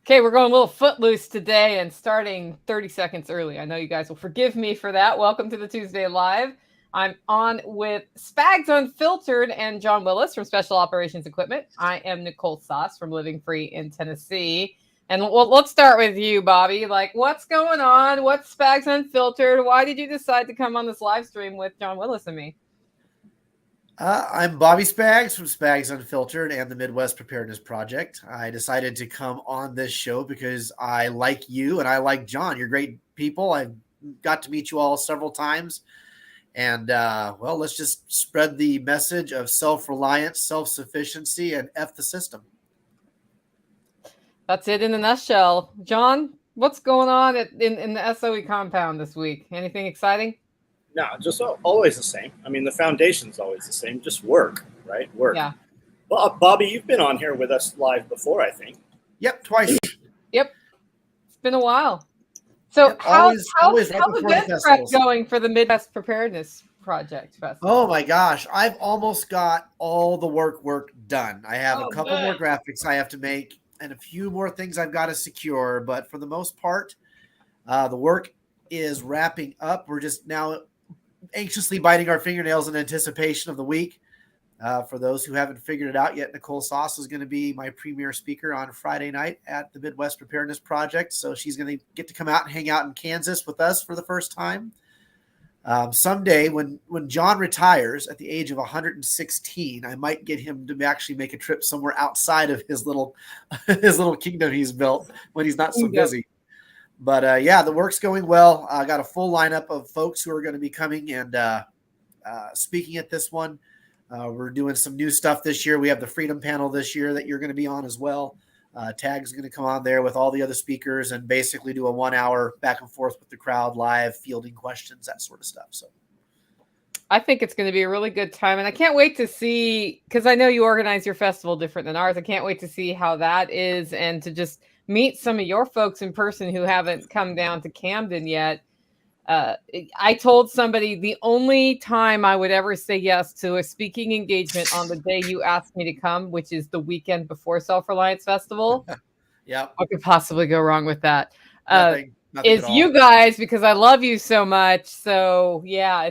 Okay, we're going a little footloose today and starting 30 seconds early. I know you guys will forgive me for that. Welcome to the Tuesday Live. I'm on with Spags Unfiltered and John Willis from Special Operations Equipment. I am Nicole Sauce from Living Free in Tennessee. And let's start with you, Bobby. Like, what's going on? What's Spags Unfiltered? Why did you decide to come on this live stream with John Willis and me? I'm Bobby Spags from Spags Unfiltered and the Midwest Preparedness Project. I decided to come on this show because I like you and I like John. You're great people. I've got to meet you all several times. And, well, let's just spread the message of self-reliance, self-sufficiency, and F the system. That's it in a nutshell. John, what's going on in the SOE compound this week? Anything exciting? No, just always the same. I mean, the foundation's always the same. Just work, right? Work. Yeah. Well, Bobby, you've been on here with us live before, I think. Yep, twice. Yep. It's been a while. So Yep, how's always the before event the prep festivals. going for the Midwest Preparedness Project Festival? Oh my gosh, I've almost got all the work done. I have a couple more good. graphics I have to make and a few more things I've got to secure. But for the most part, the work is wrapping up. We're just now anxiously biting our fingernails in anticipation of the week. For those who haven't figured it out yet, Nicole Sauce is going to be my premier speaker on Friday night at the Midwest Preparedness Project. So she's going to get to come out and hang out in Kansas with us for the first time. Someday when John retires at the age of 116, I might get him to actually make a trip somewhere outside of his little kingdom he's built when he's not so busy. But yeah, the work's going well. I got a full lineup of folks who are going to be coming and speaking at this one. We're doing some new stuff this year. We have the Freedom Panel this year that you're going to be on as well. Tag's going to come on there with all the other speakers and basically do a 1 hour back and forth with the crowd live, fielding questions, that sort of stuff. So I think it's going to be a really good time. And I can't wait to see, because I know you organize your festival different than ours. I can't wait to see how that is and to just meet some of your folks in person who haven't come down to Camden yet. I told somebody the only time I would ever say yes to a speaking engagement on the day you asked me to come, which is the weekend before SelfReliance Festival. yeah, What could possibly go wrong with that? nothing Is at all. you guys, because I love you so much. So yeah,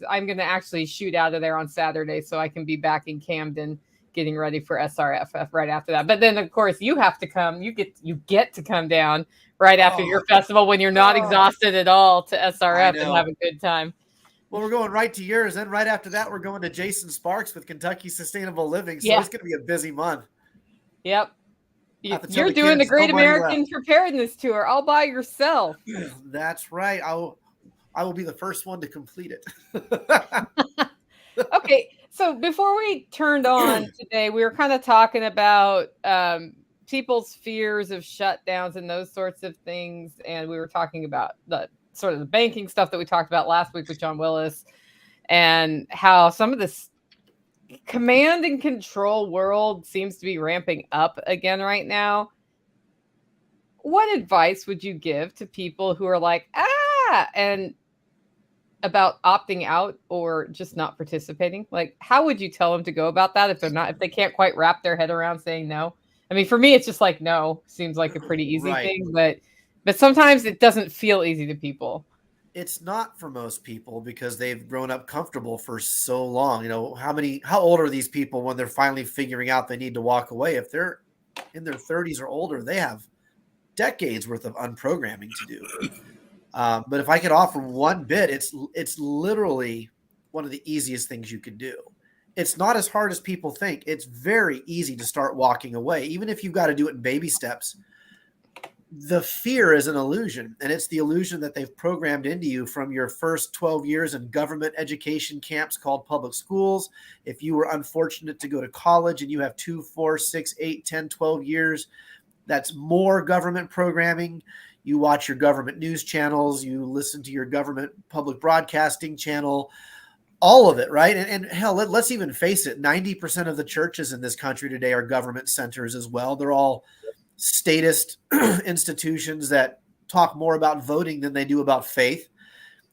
I'm going to actually shoot out of there on Saturday so I can be back in Camden getting ready for SRFF right after that. But then of course you have to come, you get to come down right after your festival when you're not exhausted at all to SRF and have a good time. Well, we're going right to yours. Then right after that, we're going to Jason Sparks with Kentucky Sustainable Living. So it's going to be a busy month. Yep. You're doing the Great American Preparedness Tour all by yourself. That's right. I will be the first one to complete it. Okay. So before we turned on today, we were kind of talking about people's fears of shutdowns and those sorts of things. And we were talking about the sort of the banking stuff that we talked about last week with John Willis and how some of this command and control world seems to be ramping up again right now. What advice would you give to people who are like, and about opting out or just not participating? Like, how would you tell them to go about that if they can't quite wrap their head around saying no? I mean, for me, it's just like, no, seems like a pretty easy thing, but sometimes it doesn't feel easy to people. It's not for most people because they've grown up comfortable for so long. You know, how old are these people when they're finally figuring out they need to walk away? If they're in their 30s or older, they have decades worth of unprogramming to do. But if I could offer one bit, it's literally one of the easiest things you could do. It's not as hard as people think. It's very easy to start walking away, even if you've got to do it in baby steps. The fear is an illusion, and it's the illusion that they've programmed into you from your first 12 years in government education camps called public schools. If you were unfortunate to go to college and you have 2, 4, 6, 8, 10, 12 years, that's more government programming. You watch your government news channels, you listen to your government public broadcasting channel, all of it, right? And hell, let's even face it, 90% of the churches in this country today are government centers as well. They're all statist institutions that talk more about voting than they do about faith.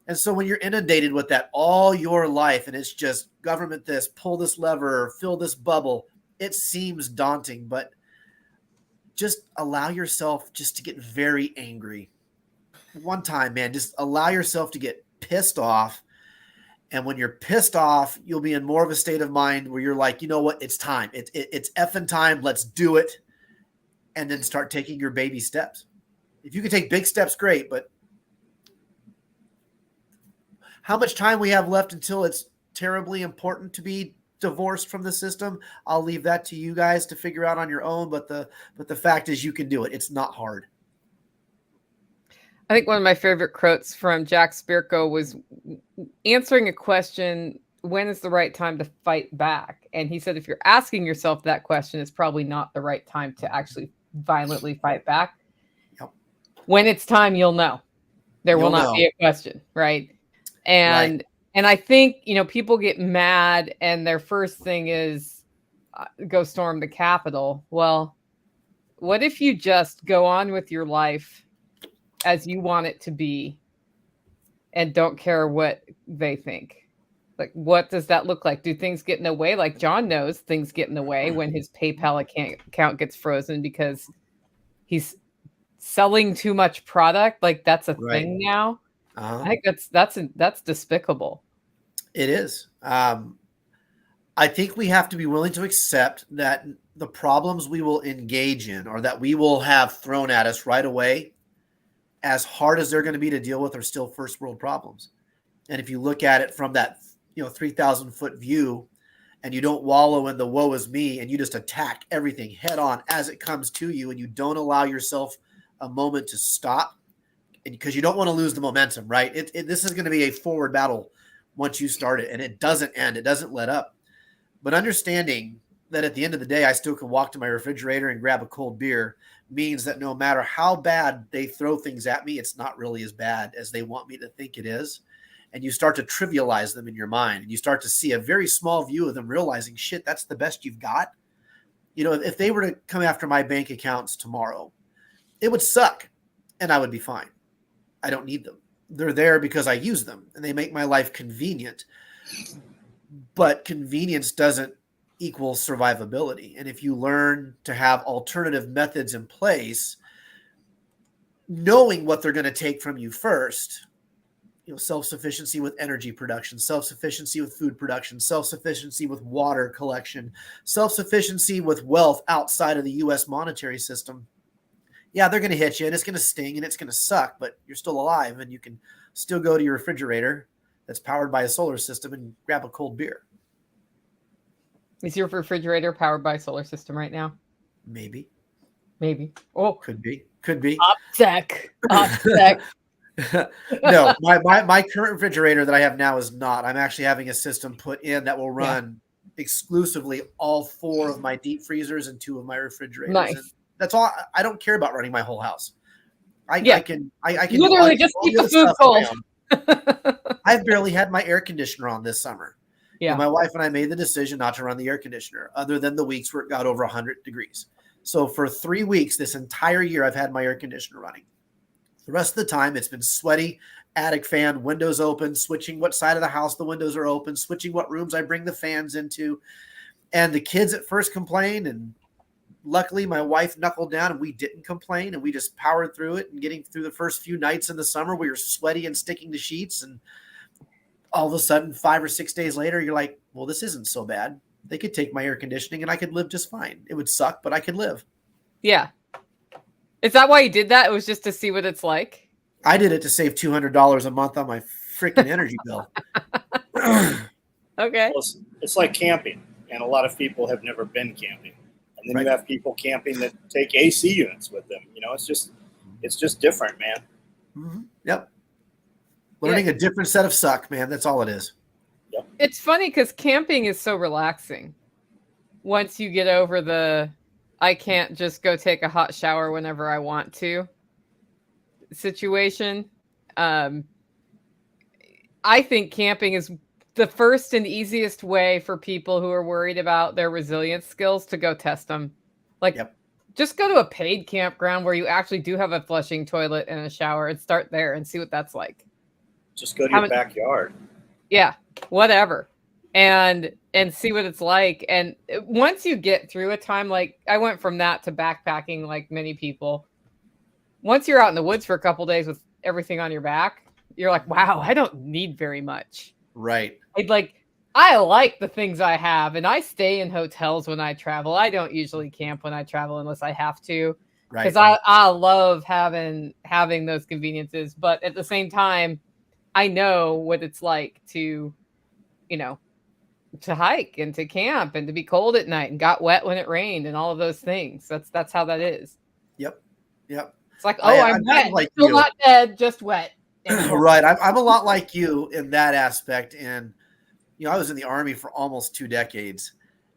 And so when you're inundated with that all your life and it's just government this, pull this lever, fill this bubble, it seems daunting. But just allow yourself just to get very angry. One time, man, just allow yourself to get pissed off. And when you're pissed off, you'll be in more of a state of mind where you're like, you know what? It's time. It's effing time. Let's do it. And then start taking your baby steps. If you can take big steps, great. But how much time we have left until it's terribly important to be divorced from the system, I'll leave that to you guys to figure out on your own. But the fact is you can do it. It's not hard. I think one of my favorite quotes from Jack Spirko was answering a question, when is the right time to fight back? And he said, if you're asking yourself that question, it's probably not the right time to actually violently fight back. Yep. When it's time, you'll know. There will not be a question, right? And I think, you know, people get mad and their first thing is go storm the Capitol. Well, what if you just go on with your life as you want it to be and don't care what they think? Like, what does that look like? Do things get in the way? Like John knows things get in the way when his PayPal account gets frozen because he's selling too much product. Like that's a thing now. I think that's despicable. It is. I think we have to be willing to accept that the problems we will engage in or that we will have thrown at us right away, as hard as they're going to be to deal with, are still first world problems. And if you look at it from that, 3,000 foot view, and you don't wallow in the woe is me, and you just attack everything head on as it comes to you, and you don't allow yourself a moment to stop, and because you don't want to lose the momentum, right? This is going to be a forward battle once you start it, and it doesn't end. It doesn't let up. But understanding that at the end of the day, I still can walk to my refrigerator and grab a cold beer means that no matter how bad they throw things at me, it's not really as bad as they want me to think it is. And you start to trivialize them in your mind, and you start to see a very small view of them, realizing, shit, that's the best you've got. If they were to come after my bank accounts tomorrow, it would suck and I would be fine. I don't need them. They're there because I use them and they make my life convenient. But convenience doesn't equal survivability. And if you learn to have alternative methods in place, knowing what they're going to take from you first, self-sufficiency with energy production, self-sufficiency with food production, self-sufficiency with water collection, self-sufficiency with wealth outside of the U.S. monetary system. Yeah, they're going to hit you and it's going to sting and it's going to suck, but you're still alive and you can still go to your refrigerator that's powered by a solar system and grab a cold beer. Is your refrigerator powered by a solar system right now? Maybe. Oh, could be. Op-sec. No, my current refrigerator that I have now is not. I'm actually having a system put in that will run exclusively all 4 of my deep freezers and 2 of my refrigerators. Nice. And that's all. I don't care about running my whole house. I can literally just keep the food cold. I've barely had my air conditioner on this summer. Yeah. And my wife and I made the decision not to run the air conditioner other than the weeks where it got over 100 degrees. So for 3 weeks, this entire year, I've had my air conditioner running. The rest of the time, it's been sweaty, attic fan, windows open, switching what side of the house the windows are open, switching what rooms I bring the fans into. And the kids at first complained, and luckily my wife knuckled down and we didn't complain, and we just powered through it. And getting through the first few nights in the summer, we were sweaty and sticking to sheets. And all of a sudden, 5 or 6 days later, you're like, well, this isn't so bad. They could take my air conditioning and I could live just fine. It would suck, but I could live. Yeah. Is that why you did that? It was just to see what it's like? I did it to save $200 a month on my freaking energy bill. Okay. Well, it's like camping, and a lot of people have never been camping. And then you have people camping that take AC units with them. It's just different, man. Mm-hmm. Yep. Learning a different set of suck, man. That's all it is. Yep. It's funny because camping is so relaxing. Once you get over the, I can't just go take a hot shower whenever I want to situation. I think camping is the first and easiest way for people who are worried about their resilience skills to go test them. Just go to a paid campground where you actually do have a flushing toilet and a shower and start there and see what that's like. Just go to your backyard. Yeah, whatever. and see what it's like. And once you get through a time, like I went from that to backpacking, like many people. Once you're out in the woods for a couple days with everything on your back, you're like, wow, I don't need very much. Right. I like the things I have, and I stay in hotels when I travel. I don't usually camp when I travel unless I have to, because I love having those conveniences. But at the same time, I know what it's like to, to hike and to camp and to be cold at night and got wet when it rained and all of those things. That's how that is. Yep. It's like, I'm wet, like still not dead, just wet. Right. I'm a lot like you in that aspect. And, I was in the Army for almost 2 decades,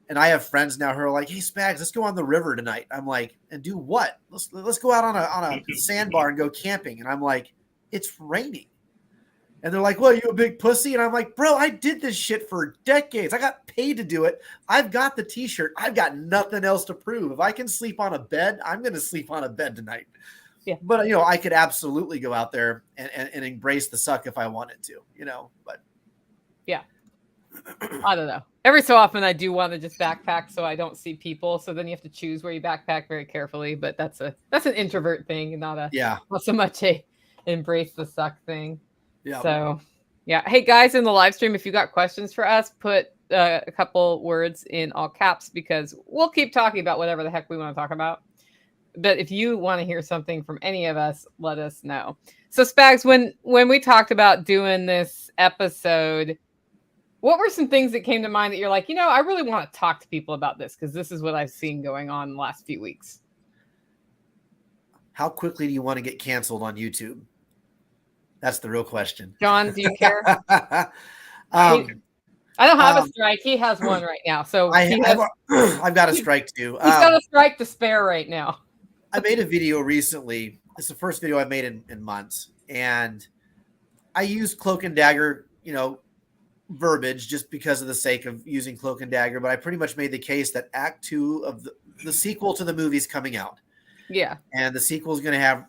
and I have friends now who are like, hey, Spags, let's go on the river tonight. I'm like, and do what? Let's go out on a sandbar and go camping. And I'm like, it's raining. And they're like, well, you a big pussy? And I'm like, bro, I did this shit for decades. I got paid to do it. I've got the t-shirt. I've got nothing else to prove. If I can sleep on a bed, I'm going to sleep on a bed tonight. Yeah. But, I could absolutely go out there and embrace the suck if I wanted to, but. Yeah. I don't know. Every so often I do want to just backpack so I don't see people. So then you have to choose where you backpack very carefully. But that's an introvert thing and not so much a embrace the suck thing. Yeah. So yeah. Hey guys, in the live stream, if you got questions for us, put a couple words in all caps, because we'll keep talking about whatever the heck we want to talk about. But if you want to hear something from any of us, let us know. So Spags, when we talked about doing this episode, what were some things that came to mind that you're like, I really want to talk to people about this because this is what I've seen going on in the last few weeks? How quickly do you want to get canceled on YouTube? That's the real question. John, do you care? I don't have a strike. He has one right now. So I've got a strike too. He's got a strike to spare right now. I made a video recently. It's the first video I've made in months. And I used Cloak and Dagger, verbiage just because of the sake of using Cloak and Dagger. But I pretty much made the case that Act 2 of the sequel to the movie's coming out. Yeah. And the sequel is going to have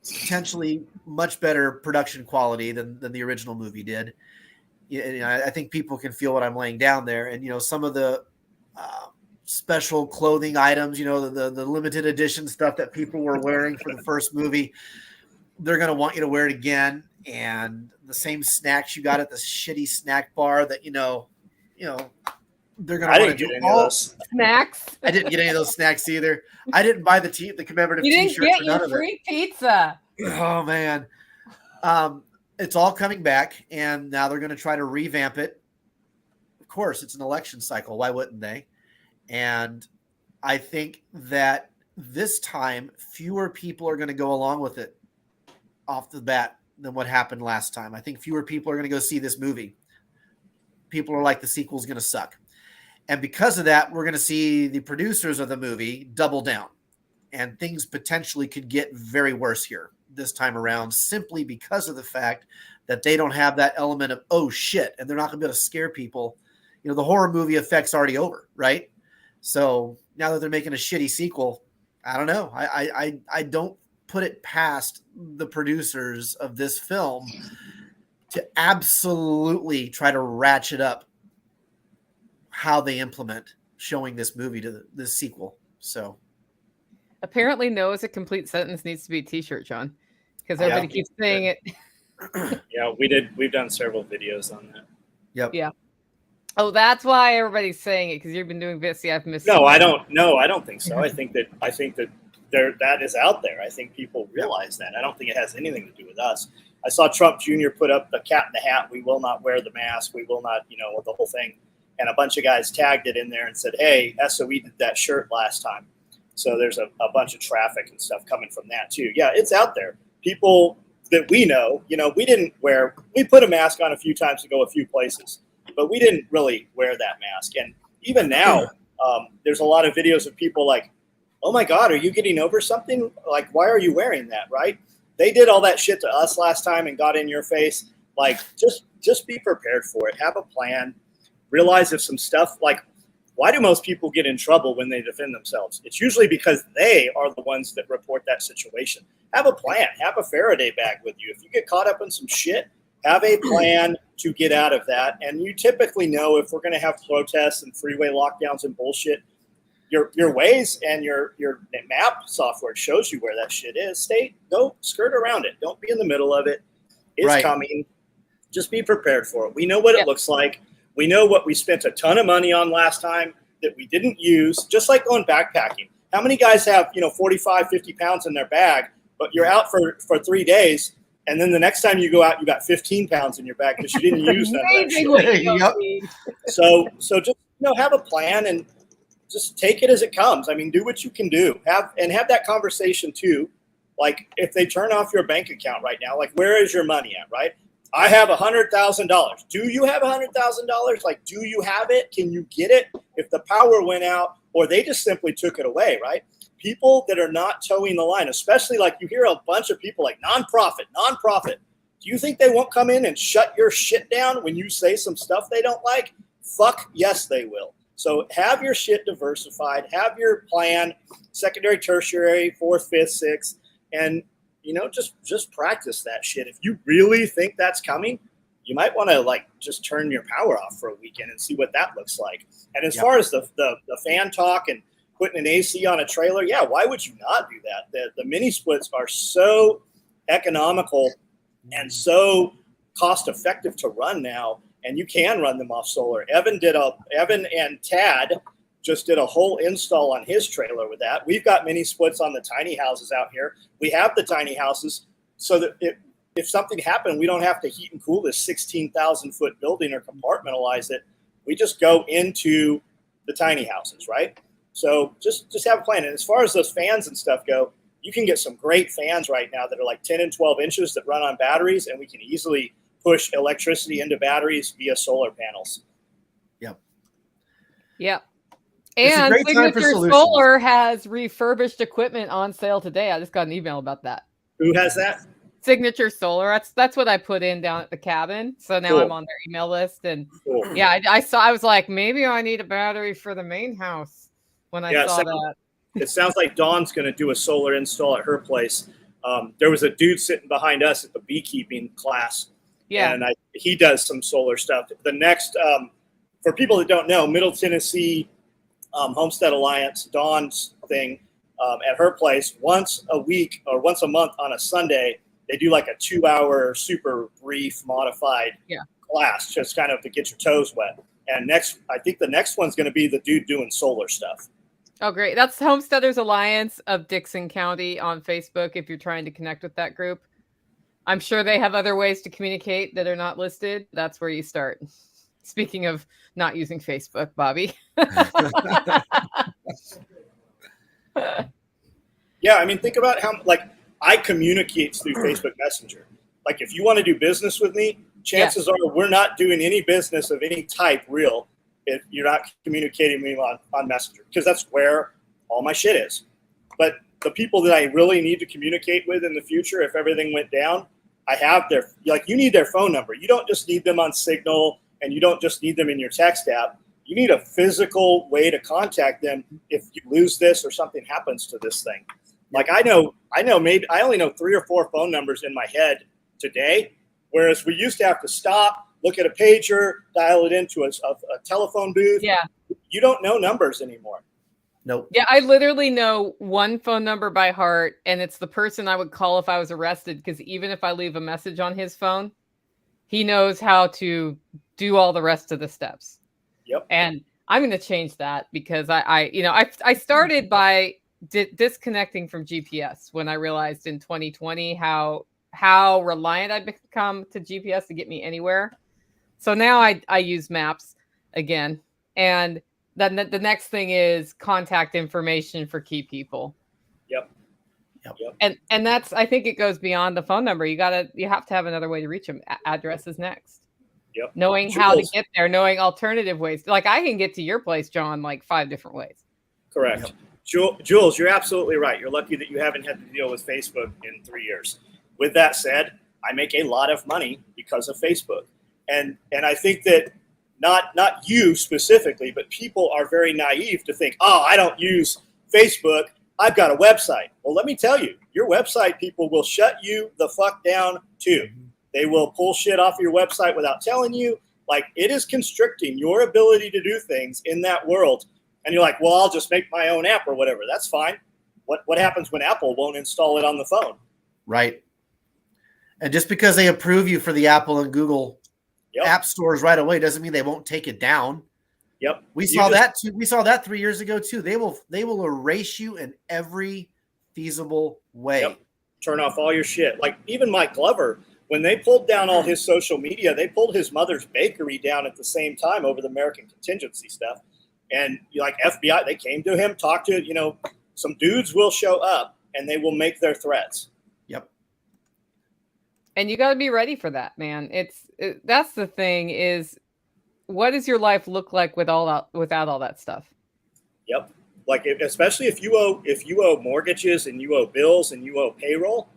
potentially much better production quality than the original movie did. I think people can feel what I'm laying down there. And, some of the special clothing items, the limited edition stuff that people were wearing for the first movie, they're going to want you to wear it again. And the same snacks you got at the shitty snack bar that, they're going to want to do all those snacks. I didn't get any of those snacks either. I didn't buy the commemorative t-shirt. You didn't get your free pizza. Oh man. It's all coming back, and now they're going to try to revamp it. Of course, it's an election cycle. Why wouldn't they? And I think that this time fewer people are going to go along with it off the bat than what happened last time. I think fewer people are going to go see this movie. People are like, the sequel's going to suck. And because of that, we're going to see the producers of the movie double down, and things potentially could get very worse here this time around, simply because of the fact that they don't have that element of, oh shit, and they're not going to be able to scare people. The horror movie effect's already over, right? So now that they're making a shitty sequel, I don't know. I don't put it past the producers of this film to absolutely try to ratchet up how they implement showing this movie to the sequel. So apparently no is a complete sentence needs to be a t-shirt, John, because everybody keeps saying it. Yeah, we've done several videos on that. Yep. Yeah. Oh, that's why everybody's saying it, because you've been doing this. Yeah, I've missed. No, I don't think so. I think that that is out there. I think people realize that. I don't think it has anything to do with us. I saw Trump Jr. put up the cat in the hat. We will not wear the mask. We will not, the whole thing. And a bunch of guys tagged it in there and said, hey, SOE did that shirt last time. So there's a bunch of traffic and stuff coming from that too. Yeah, it's out there. People that we know, we put a mask on a few times to go a few places, but we didn't really wear that mask. And even now, there's a lot of videos of people like, oh my God, are you getting over something? Like, why are you wearing that, right? They did all that shit to us last time and got in your face. Like, just be prepared for it. Have a plan. Realize if some stuff, like, why do most people get in trouble when they defend themselves? It's usually because they are the ones that report that situation. Have a plan. Have a Faraday bag with you. If you get caught up in some shit, Have a plan to get out of that. And you typically know if we're going to have protests and freeway lockdowns and bullshit, your ways and your map software shows you where that shit is. Go skirt around it. Don't be in the middle of it. It's coming. Just be prepared for it. We know what it looks like. We know what we spent a ton of money on last time that we didn't use, just like going backpacking. How many guys have, 45, 50 pounds in their bag, but you're out for 3 days, and then the next time you go out, you got 15 pounds in your bag because you didn't use none of that shit. So just have a plan and just take it as it comes. I mean, do what you can do. Have that conversation too. Like if they turn off your bank account right now, like where is your money at, right? I have $100,000. Do you have $100,000? Like, do you have it? Can you get it? If the power went out or they just simply took it away, right? People that are not towing the line, especially like you hear a bunch of people like nonprofit. Do you think they won't come in and shut your shit down when you say some stuff they don't like? Fuck yes, they will. So have your shit diversified, have your plan, secondary, tertiary, fourth, fifth, sixth, and just practice that shit. If you really think that's coming, you might want to just turn your power off for a weekend and see what that looks like. And as far as the fan talk and putting an AC on a trailer, why would you not do that? The mini splits are so economical and so cost effective to run now, and you can run them off solar. Evan and Tad just did a whole install on his trailer with that. We've got mini splits on the tiny houses out here. We have the tiny houses so that if something happened, we don't have to heat and cool this 16,000 foot building or compartmentalize it. We just go into the tiny houses, right? So just have a plan. And as far as those fans and stuff go, you can get some great fans right now that are like 10 and 12 inches that run on batteries, and we can easily push electricity into batteries via solar panels. Yep. And Signature Solar has refurbished equipment on sale today. I just got an email about that. Who has that? Signature Solar. That's what I put in down at the cabin. So now I'm on their email list. And I was like, maybe I need a battery for the main house when I saw that. It sounds like Dawn's going to do a solar install at her place. There was a dude sitting behind us at the beekeeping class. Yeah. And he does some solar stuff. The next, for people that don't know, Middle Tennessee Homestead Alliance, Dawn's thing at her place, once a week or once a month on a Sunday, they do like a 2-hour super brief modified class, just kind of to get your toes wet. And I think the next one's going to be the dude doing solar stuff. Oh, great. That's Homesteaders Alliance of Dixon County on Facebook if you're trying to connect with that group. I'm sure they have other ways to communicate that are not listed. That's where you start. Speaking of not using Facebook, Bobby. Yeah, I mean, think about how I communicate through Facebook Messenger. Like, if you want to do business with me, chances are we're not doing any business of any type real if you're not communicating with me on Messenger, because that's where all my shit is. But the people that I really need to communicate with in the future, if everything went down, I have you need their phone number. You don't just need them on Signal, and you don't just need them in your text app. You need a physical way to contact them if you lose this or something happens to this thing. Like I know maybe I only know 3 or 4 phone numbers in my head today, whereas we used to have to stop, look at a pager, dial it into a telephone booth. Yeah. You don't know numbers anymore. Nope. Yeah, I literally know one phone number by heart, and it's the person I would call if I was arrested, because even if I leave a message on his phone, he knows how to do all the rest of the steps. Yep. And I'm going to change that because I started by disconnecting from GPS when I realized in 2020 how reliant I'd become to GPS to get me anywhere. So now I use maps again. And then the next thing is contact information for key people. Yep. And that's, I think it goes beyond the phone number. You have to have another way to reach them. Address is next. Yep. Knowing how to get there, knowing alternative ways. Like I can get to your place, John, like 5 different ways. Correct. Yep. Jules, you're absolutely right. You're lucky that you haven't had to deal with Facebook in 3 years. With that said, I make a lot of money because of Facebook. And I think that not you specifically, but people are very naive to think, oh, I don't use Facebook. I've got a website. Well, let me tell you, your website people will shut you the fuck down too. They will pull shit off your website without telling you. Like, it is constricting your ability to do things in that world. And you're like, well, I'll just make my own app or whatever. That's fine. What happens when Apple won't install it on the phone? Right. And just because they approve you for the Apple and Google app stores right away doesn't mean they won't take it down. Yep. We saw that too. We saw that 3 years ago too. They will erase you in every feasible way. Yep. Turn off all your shit. Like, even Mike Glover, when they pulled down all his social media, they pulled his mother's bakery down at the same time over the American contingency stuff. And like FBI, they came to him, talked to, some dudes will show up and they will make their threats. Yep. And you got to be ready for that, man. That's the thing is, what does your life look like without all that stuff? Yep. Like, especially if you owe mortgages and you owe bills and you owe payroll,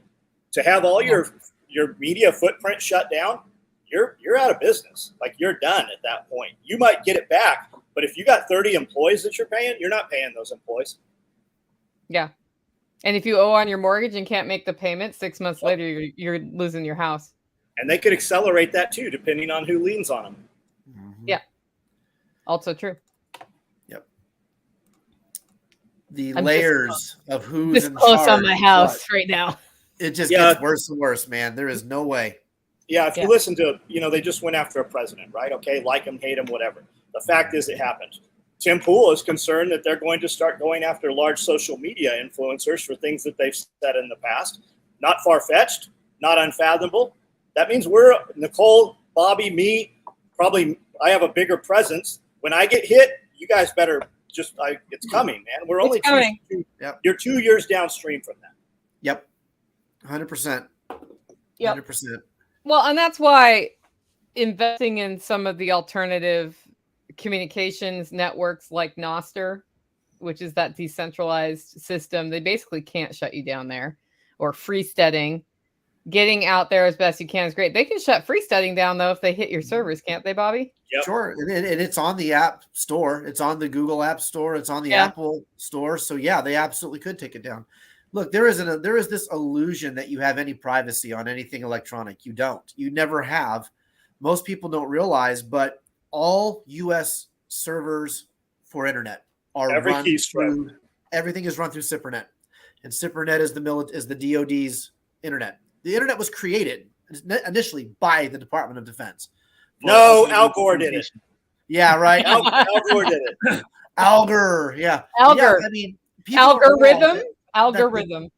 to have all your media footprint shut down, you're out of business. Like, you're done at that point. You might get it back, but if you got 30 employees that you're paying, you're not paying those employees. Yeah. And if you owe on your mortgage and can't make the payment, 6 months later, you're losing your house. And they could accelerate that too, depending on who leans on them. Mm-hmm. Yeah. Also true. Yep. The layers of who's this in close charge on my house right now. It just gets worse and worse, man. There is no way. Yeah, if you listen to, they just went after a president, right? Okay, like him, hate him, whatever. The fact is, it happened. Tim Pool is concerned that they're going to start going after large social media influencers for things that they've said in the past. Not far-fetched, not unfathomable. That means we're, Nicole, Bobby, me, probably I have a bigger presence. When I get hit, you guys better it's coming, man. We're only you're 2 years downstream from that. Yep. 100%. Yep. 100%. Well, and that's why investing in some of the alternative communications networks like Noster, which is that decentralized system, they basically can't shut you down there, or freesteading, getting out there as best you can is great. They can shut freesteading down though if they hit your servers, can't they, Bobby? Yep. Sure. And it's on the app store. It's on the Google App Store. It's on the Apple Store. So yeah, they absolutely could take it down. Look, there is this illusion that you have any privacy on anything electronic. You don't. You never have. Most people don't realize, but all U.S. servers for internet are run through. Everything is run through SIPRNet, and SIPRNet is the DoD's internet. The internet was created initially by the Department of Defense. No, Al Gore did it. Yeah, right. Al Gore did it. Algor, yeah. Algor. Yeah, I mean, algorithm.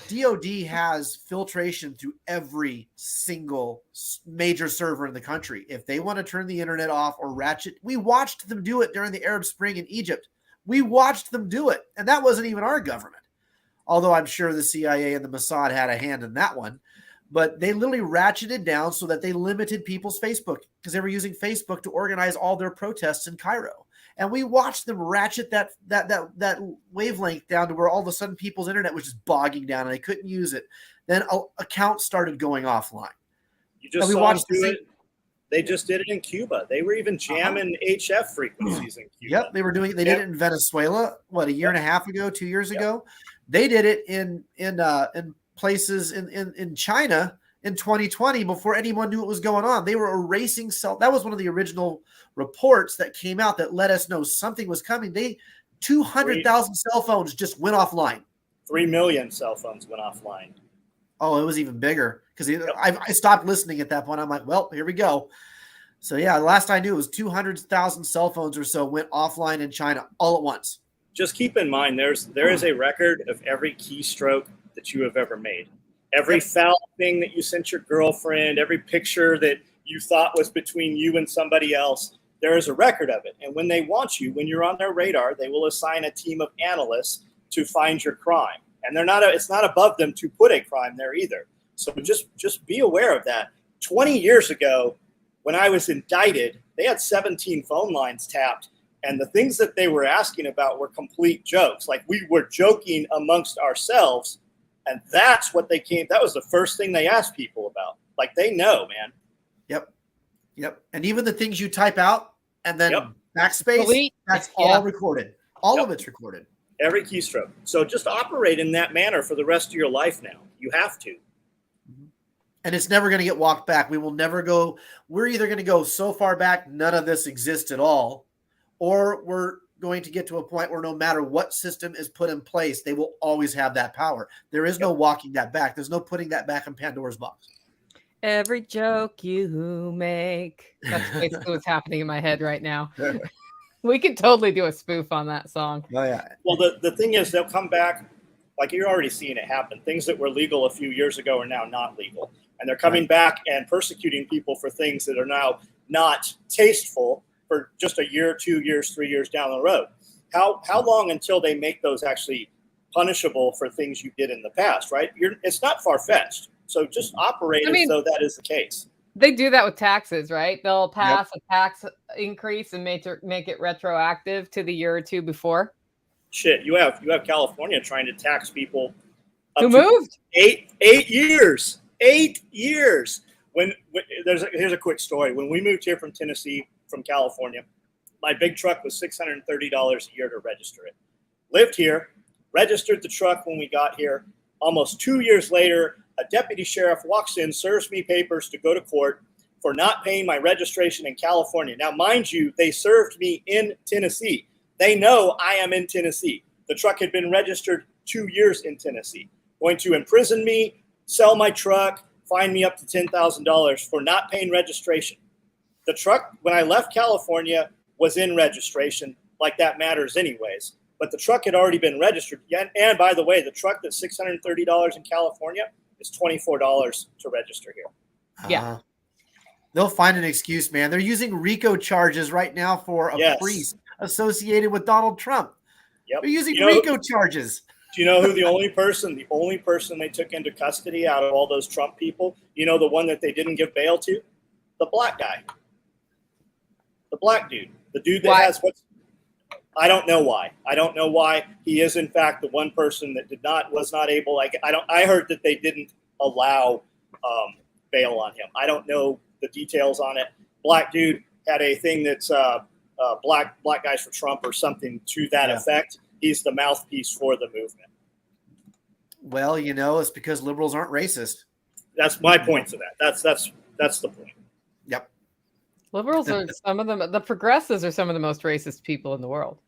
DoD has filtration through every single major server in the country. If they want to turn the internet off or ratchet, we watched them do it during the Arab Spring in Egypt. We watched them do it, and that wasn't even our government. Although I'm sure the CIA and the Mossad had a hand in that one. But they literally ratcheted down so that they limited people's Facebook because they were using Facebook to organize all their protests in Cairo. And we watched them ratchet that wavelength down to where all of a sudden people's internet was just bogging down and they couldn't use it. Then accounts started going offline. You just saw them do it. They just did it in Cuba. They were even jamming HF frequencies in Cuba. Yep, they were doing it. They did it in Venezuela. What, a year and a half ago, 2 years ago? They did it in places in China in 2020 before anyone knew what was going on. They were erasing that was one of the original reports that came out that let us know something was coming. 200,000 cell phones just went offline. 3 million cell phones went offline. Oh, it was even bigger because I stopped listening at that point. I'm like, well, here we go. So yeah, last I knew it was 200,000 cell phones or so went offline in China all at once. Just keep in mind, there is a record of every keystroke that you have ever made. Every foul thing that you sent your girlfriend, every picture that you thought was between you and somebody else, there is a record of it. And when they want you, when you're on their radar, they will assign a team of analysts to find your crime. And it's not above them to put a crime there either. So just be aware of that. 20 years ago, when I was indicted, they had 17 phone lines tapped. And the things that they were asking about were complete jokes. Like, we were joking amongst ourselves. And that's what that was the first thing they asked people about. Like, they know, man. Yep. And even the things you type out and then backspace, that's all recorded. All of it's recorded. Every keystroke. So just operate in that manner for the rest of your life now. You have to. And it's never going to get walked back. We will never go. We're either going to go so far back, none of this exists at all, or we're going to get to a point where no matter what system is put in place, they will always have that power. There is no walking that back. There's no putting that back in Pandora's box. Every joke you make. That's basically what's happening in my head right now. We could totally do a spoof on that song. Oh, yeah. Well, the thing is, they'll come back, like you're already seeing it happen. Things that were legal a few years ago are now not legal. And they're coming back and persecuting people for things that are now not tasteful for just a year, 2 years, 3 years down the road. How long until they make those actually punishable for things you did in the past, right? It's not far-fetched. So just operate as though that is the case. They do that with taxes, right? They'll pass a tax increase and make it retroactive to the year or two before. Shit, you have California trying to tax people who moved 8 years. 8 years. Here's a quick story. When we moved here from Tennessee, from California, my big truck was $630 a year to register it. Lived here, registered the truck when we got here. Almost 2 years later, a deputy sheriff walks in, serves me papers to go to court for not paying my registration in California. Now, mind you, they served me in Tennessee. They know I am in Tennessee. The truck had been registered 2 years in Tennessee. Going to imprison me, sell my truck, fine me up to $10,000 for not paying registration. The truck, when I left California, was in registration. Like that matters anyways. But the truck had already been registered. And by the way, the truck that's $630 in California is $24 to register here. Yeah. They'll find an excuse, man. They're using RICO charges right now for a priest associated with Donald Trump. Yep. They're using RICO charges. Do you know who the only person they took into custody out of all those Trump people? You know, the one that they didn't give bail to? The black guy. The black dude. The dude that I don't know why. I don't know why. He is, in fact, the one person that was not able. I heard that they didn't allow bail on him. I don't know the details on it. Black dude had a thing that's black guys for Trump or something to that effect. He's the mouthpiece for the movement. Well, it's because liberals aren't racist. That's my point to that. That's the point. Yep. Liberals are some of them. The progressives are some of the most racist people in the world.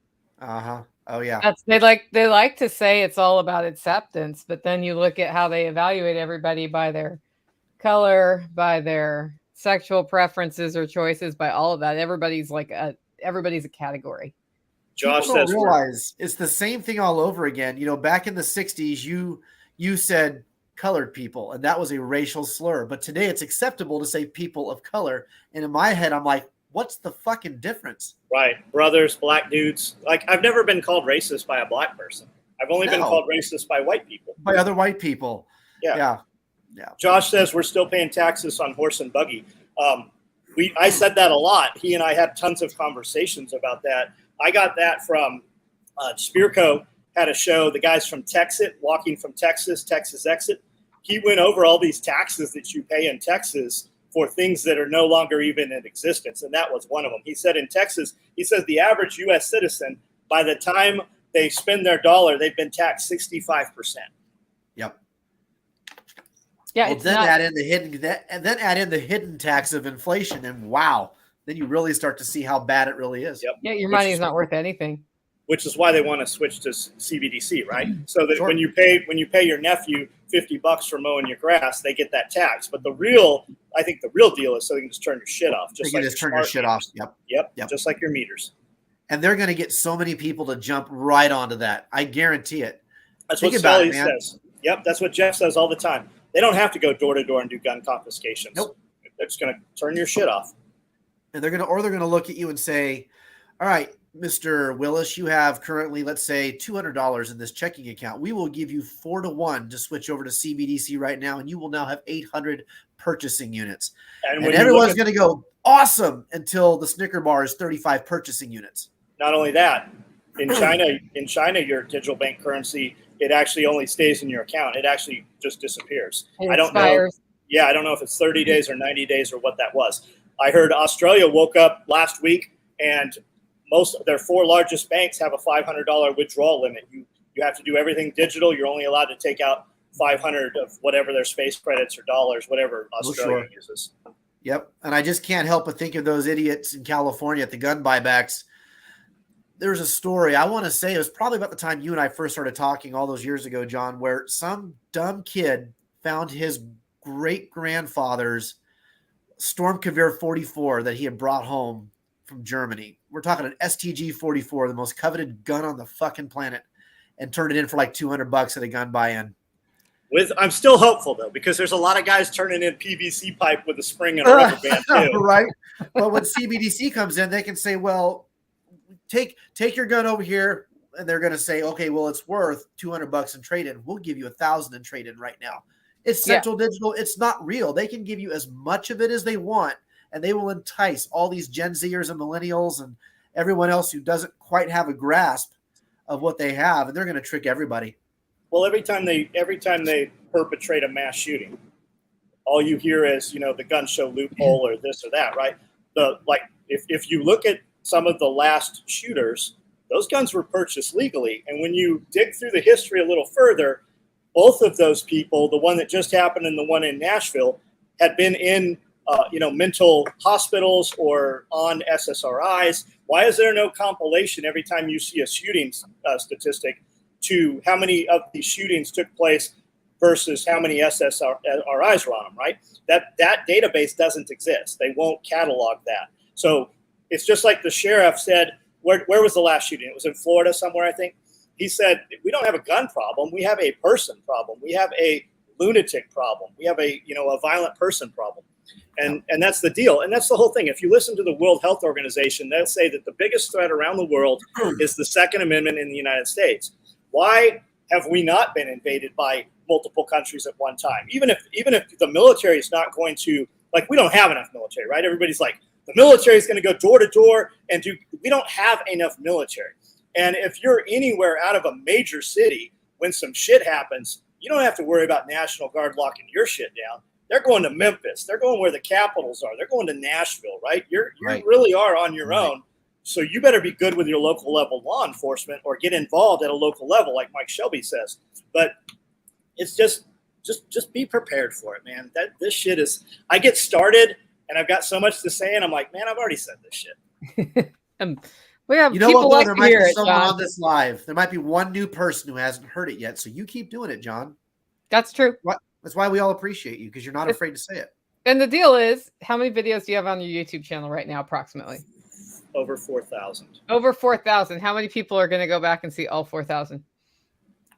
Oh yeah. They like to say it's all about acceptance, but then you look at how they evaluate everybody by their color, by their sexual preferences or choices, by all of that. Everybody's a category. Josh People don't realize it's the same thing all over again. Back in the 60s, you said colored people, and that was a racial slur. But today it's acceptable to say people of color. And in my head, I'm like, what's the fucking difference? Right. Brothers, black dudes. Like, I've never been called racist by a black person. I've only been called racist by white people. By other white people. Yeah. Josh says we're still paying taxes on horse and buggy. I said that a lot. He and I had tons of conversations about that. I got that from Spearco had a show, the guys from Texas, Walking from Texas Exit. He went over all these taxes that you pay in Texas for things that are no longer even in existence. And that was one of them. He said in Texas, the average U.S. citizen, by the time they spend their dollar, they've been taxed 65%. Yep. Yeah. Well, then add in the hidden tax of inflation, and wow, then you really start to see how bad it really is. Yep. Yeah, your money is not worth anything. Which is why they want to switch to CBDC, right? So that when you pay your nephew $50 for mowing your grass, they get that tax. But I think the real deal is so you can just turn your shit off. Turn your shit off. Yep. Just like your meters. And they're going to get so many people to jump right onto that. I guarantee it. That's what Scully says. Yep. That's what Jeff says all the time. They don't have to go door to door and do gun confiscations. Nope. They're just going to turn your shit off. And they're going to look at you and say, all right, Mr. Willis, you have currently, let's say, $200 in this checking account. We will give you 4-to-1 to switch over to CBDC right now, and you will now have 800 purchasing units. And everyone's going to go, awesome, until the Snicker bar is 35 purchasing units. Not only that, in China, your digital bank currency, it actually only stays in your account. It actually just disappears. I don't know. Yeah, I don't know if it's 30 days or 90 days or what that was. I heard Australia woke up last week and most of their 4 largest banks have a $500 withdrawal limit. You have to do everything digital. You're only allowed to take out 500 of whatever their space credits or dollars, whatever Australia uses. Yep. And I just can't help but think of those idiots in California at the gun buybacks. There's a story, I want to say it was probably about the time you and I first started talking all those years ago, John, where some dumb kid found his great-grandfather's Stormgewehr 44 that he had brought home from Germany. We're talking an STG 44, the most coveted gun on the fucking planet, and turned it in for like $200 at a gun buy-in. I'm still hopeful though, because there's a lot of guys turning in PVC pipe with a spring and a rubber band too. Right. But when CBDC comes in, they can say, well, take your gun over here, and they're going to say, okay, well, it's worth $200 in trade-in. We'll give you $1,000 in trade-in right now. It's Central Digital. It's not real. They can give you as much of it as they want, and they will entice all these Gen Zers and millennials and everyone else who doesn't quite have a grasp of what they have, and they're going to trick everybody. Well, every time they perpetrate a mass shooting, all you hear is, the gun show loophole or this or that, right? If you look at some of the last shooters, those guns were purchased legally. And when you dig through the history a little further, both of those people, the one that just happened and the one in Nashville, had been in mental hospitals or on SSRIs. Why is there no compilation every time you see a shooting statistic to how many of these shootings took place versus how many SSRIs were on them, right? That database doesn't exist. They won't catalog that. So it's just like the sheriff said, where was the last shooting? It was in Florida somewhere, I think. He said, we don't have a gun problem. We have a person problem. We have a lunatic problem. We have a violent person problem. And that's the deal. And that's the whole thing. If you listen to the World Health Organization, they'll say that the biggest threat around the world is the Second Amendment in the United States. Why have we not been invaded by multiple countries at one time? Even if the military is not going to, we don't have enough military, right? Everybody's like, the military is going to go door to door and we don't have enough military. And if you're anywhere out of a major city, when some shit happens, you don't have to worry about National Guard locking your shit down. They're going to Memphis. They're going where the capitals are. They're going to Nashville, right? You really are on your own. So you better be good with your local level law enforcement or get involved at a local level, like Mike Shelby says. But it's just be prepared for it, man. This shit is, I get started and I've got so much to say and I'm like, man, I've already said this shit. We have people like there to might hear be it, someone John. on this live. There might be one new person who hasn't heard it yet. So you keep doing it, John. That's true. That's why we all appreciate you, because you're not afraid to say it. And the deal is, how many videos do you have on your YouTube channel right now, approximately? Over 4,000. Over 4,000. How many people are going to go back and see all 4,000?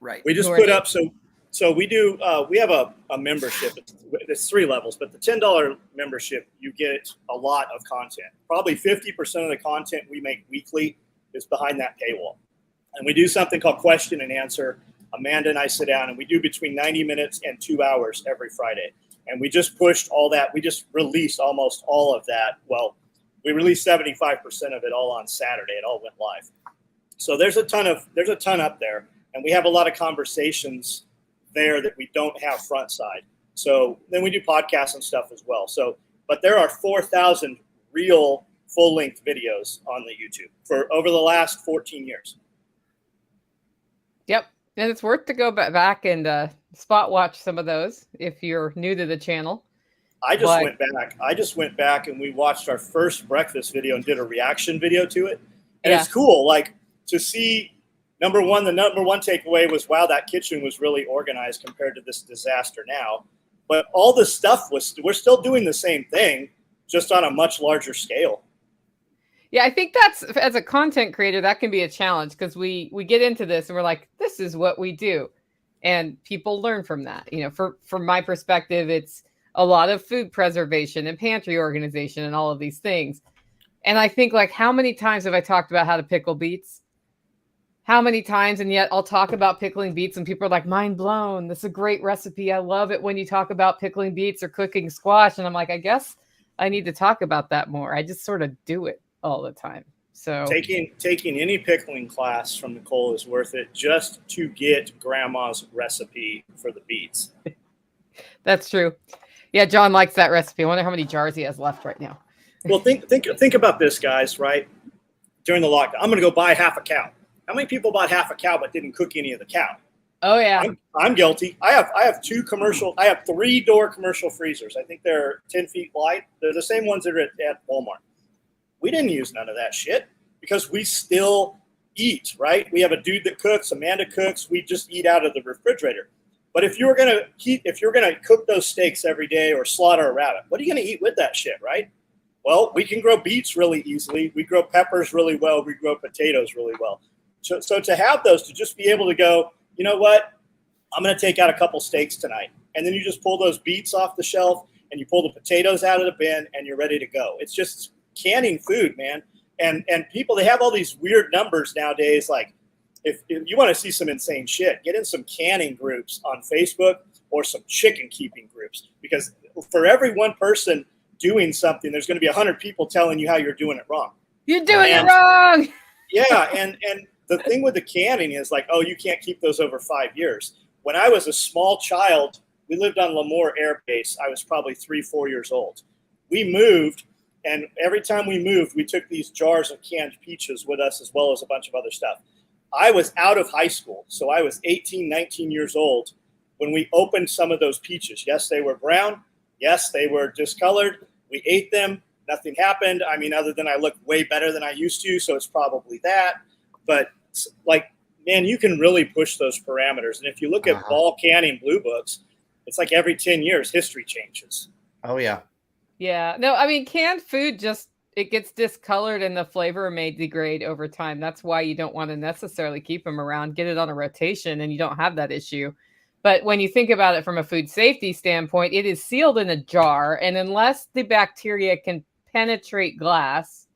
Right. We just put up, so we do, we have a membership. It's 3 levels, but the $10 membership, you get a lot of content. Probably 50% of the content we make weekly is behind that paywall. And we do something called question and answer. Amanda and I sit down and we do between 90 minutes and 2 hours every Friday. And we just pushed all that. We just released almost all of that. Well, we released 75% of it all on Saturday. It all went live. So there's a ton up there. And we have a lot of conversations there that we don't have front side. So then we do podcasts and stuff as well. So, but there are 4,000 real full-length videos on the YouTube for over the last 14 years. Yep. And it's worth to go back and spot watch some of those if you're new to the channel. I just went back and we watched our first breakfast video and did a reaction video to it. And It's cool, to see, the number one takeaway was, wow, that kitchen was really organized compared to this disaster now. But all the stuff we're still doing the same thing, just on a much larger scale. Yeah, I think that's, as a content creator, that can be a challenge, because we get into this and we're like, this is what we do. And people learn from that. From my perspective, it's a lot of food preservation and pantry organization and all of these things. And I think, how many times have I talked about how to pickle beets? How many times? And yet I'll talk about pickling beets and people are like, mind blown. This is a great recipe. I love it when you talk about pickling beets or cooking squash. And I'm like, I guess I need to talk about that more. I just sort of do it all the time. So taking any pickling class from Nicole is worth it, just to get grandma's recipe for the beets. That's true. Yeah, John likes that recipe. I wonder how many jars he has left right now. Well, think about this, guys, right? During the lockdown, I'm going to go buy half a cow. How many people bought half a cow but didn't cook any of the cow? Oh yeah. I'm guilty. I have 3-door commercial freezers. I think they're 10 feet wide. They're the same ones that are at Walmart. We didn't use none of that shit because we still eat, right? We have a dude that cooks, Amanda cooks. We just eat out of the refrigerator. But if you're gonna cook those steaks every day or slaughter a rabbit, what are you gonna eat with that shit, right? Well, we can grow beets really easily. We grow peppers really well. We grow potatoes really well. So to have those, to just be able to go, you know what? I'm going to take out a couple steaks tonight. And then you just pull those beets off the shelf and you pull the potatoes out of the bin and you're ready to go. It's just canning food, man. And people, they have all these weird numbers nowadays. Like if you want to see some insane shit, get in some canning groups on Facebook or some chicken keeping groups, because for every one person doing something, there's going to be 100 people telling you how you're doing it wrong. You're doing it wrong. Yeah. And the thing with the canning is like, oh, you can't keep those over 5 years. When I was a small child, we lived on Lemoore Air Base. I was probably 3-4 years old. We moved, and every time we moved, we took these jars of canned peaches with us, as well as a bunch of other stuff. I was out of high school, so I was 18, 19 years old when we opened some of those peaches. Yes, they were brown. Yes, they were discolored. We ate them. Nothing happened. I mean, other than I looked way better than I used to, so it's probably that. But like, man, you can really push those parameters. And if you look at ball canning blue books, it's like every 10 years, history changes. Oh, yeah. Yeah. No, I mean, canned food it gets discolored and the flavor may degrade over time. That's why you don't want to necessarily keep them around. Get it on a rotation and you don't have that issue. But when you think about it from a food safety standpoint, it is sealed in a jar. And unless the bacteria can penetrate glass,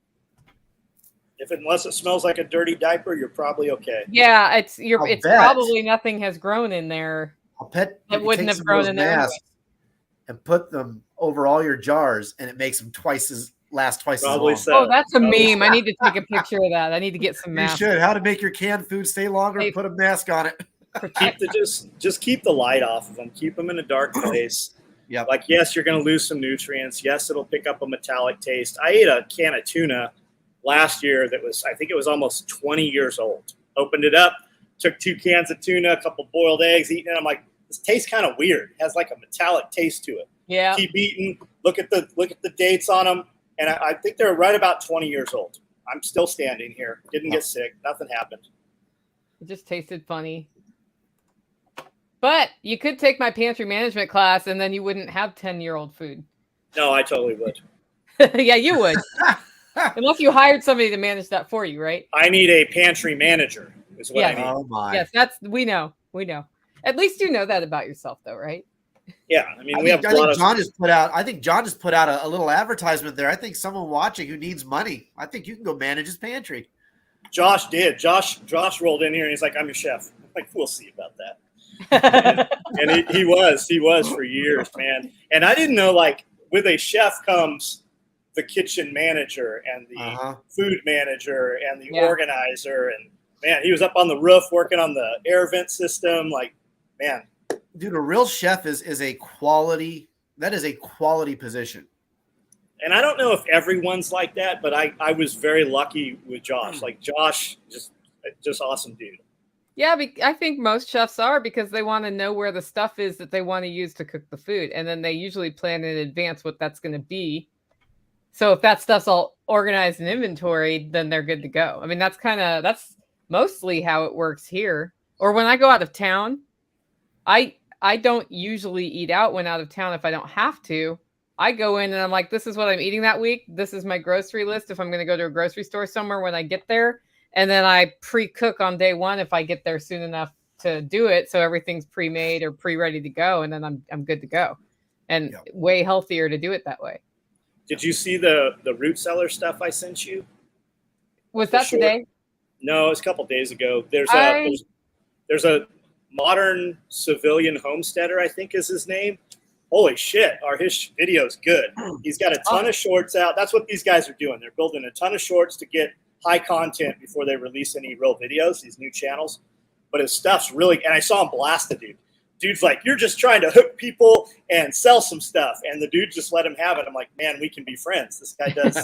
unless it smells like a dirty diaper, you're probably okay. Yeah, it's probably nothing has grown in there. I'll bet it wouldn't have grown in there anyway. And put them over all your jars, and it makes them last twice probably as long. So. Oh, that's a meme. I need to take a picture of that. I need to get some masks. You should. How to make your canned food stay longer? Put a mask on it. Just keep the light off of them. Keep them in a dark place. Yeah. Like, yes, you're going to lose some nutrients. Yes, it'll pick up a metallic taste. I ate a can of tuna last year I think it was almost 20 years old. Opened it up, took 2 cans of tuna, a couple boiled eggs, eating it. I'm like, this tastes kind of weird. It has like a metallic taste to it. Yeah. Keep eating. Look at the dates on them, and I think they're right about 20 years old. I'm still standing here. Didn't get sick. Nothing happened. It just tasted funny. But you could take my pantry management class, and then you wouldn't have 10-year-old food. No, I totally would. Yeah, you would. Unless you hired somebody to manage that for you, right? I need a pantry manager is what I need. Oh my. Yes, we know. At least you know that about yourself though, right? Yeah. I mean, I think John just put out a little advertisement there. I think someone watching who needs money, I think you can go manage his pantry. Josh did. Josh rolled in here and he's like, I'm your chef. I'm like, we'll see about that. and he was for years, man. And I didn't know, like, with a chef comes the kitchen manager and the food manager and the organizer. And man, he was up on the roof working on the air vent system. Like, man, dude, a real chef is a quality position. And I don't know if everyone's like that, but I was very lucky with Josh. Like, Josh, just awesome dude. Yeah, I think most chefs are, because they want to know where the stuff is that they want to use to cook the food. And then they usually plan in advance what that's going to be. So if that stuff's all organized in inventory, then they're good to go. I mean, that's mostly how it works here. Or when I go out of town, I don't usually eat out when out of town if I don't have to. I go in and I'm like, this is what I'm eating that week. This is my grocery list if I'm going to go to a grocery store somewhere when I get there. And then I pre-cook on day one if I get there soon enough to do it. So everything's pre-made or pre-ready to go. And then I'm good to go. And way healthier to do it that way. Did you see the root cellar stuff I sent you? Was that today? No, it's a couple days ago. There's a modern civilian homesteader, I think is his name. Holy shit, his video's good. He's got a ton of shorts out. That's what these guys are doing. They're building a ton of shorts to get high content before they release any real videos, these new channels. But his stuff's really, and I saw him blast the dude. Dude's like, you're just trying to hook people and sell some stuff. And the dude just let him have it. I'm like, man, we can be friends. This guy does.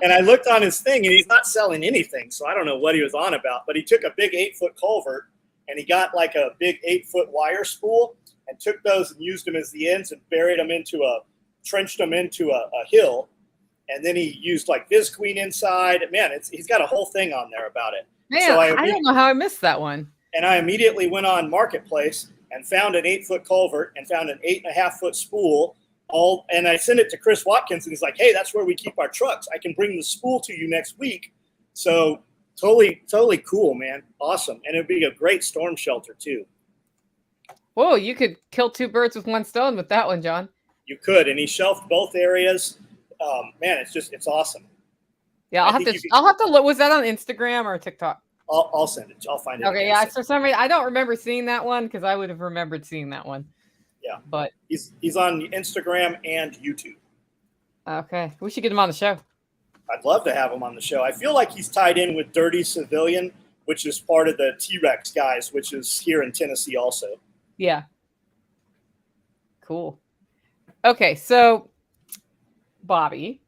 And I looked on his thing and he's not selling anything. So I don't know what he was on about, but he took a big 8-foot culvert and he got like a big 8-foot wire spool and took those and used them as the ends and trenched them into a hill. And then he used like Visqueen inside. Man, he's got a whole thing on there about it. Man, so I don't know how I missed that one. And I immediately went on Marketplace and found an 8-foot culvert and found an 8.5-foot spool. And I sent it to Chris Watkins, and he's like, "Hey, that's where we keep our trucks. I can bring the spool to you next week." So totally cool, man. Awesome. And it'd be a great storm shelter too. Whoa, you could kill 2 birds with 1 stone with that one, John. You could, and he shelved both areas. Man, it's awesome. Yeah, I'll have to look. Was that on Instagram or TikTok? I'll send it. I'll find it. Okay, yeah. For some reason, I don't remember seeing that one because I would have remembered seeing that one. Yeah, but he's on Instagram and YouTube. Okay, we should get him on the show. I'd love to have him on the show. I feel like he's tied in with Dirty Civilian, which is part of the T-Rex guys, which is here in Tennessee also. Yeah. Cool. Okay, so Bobby.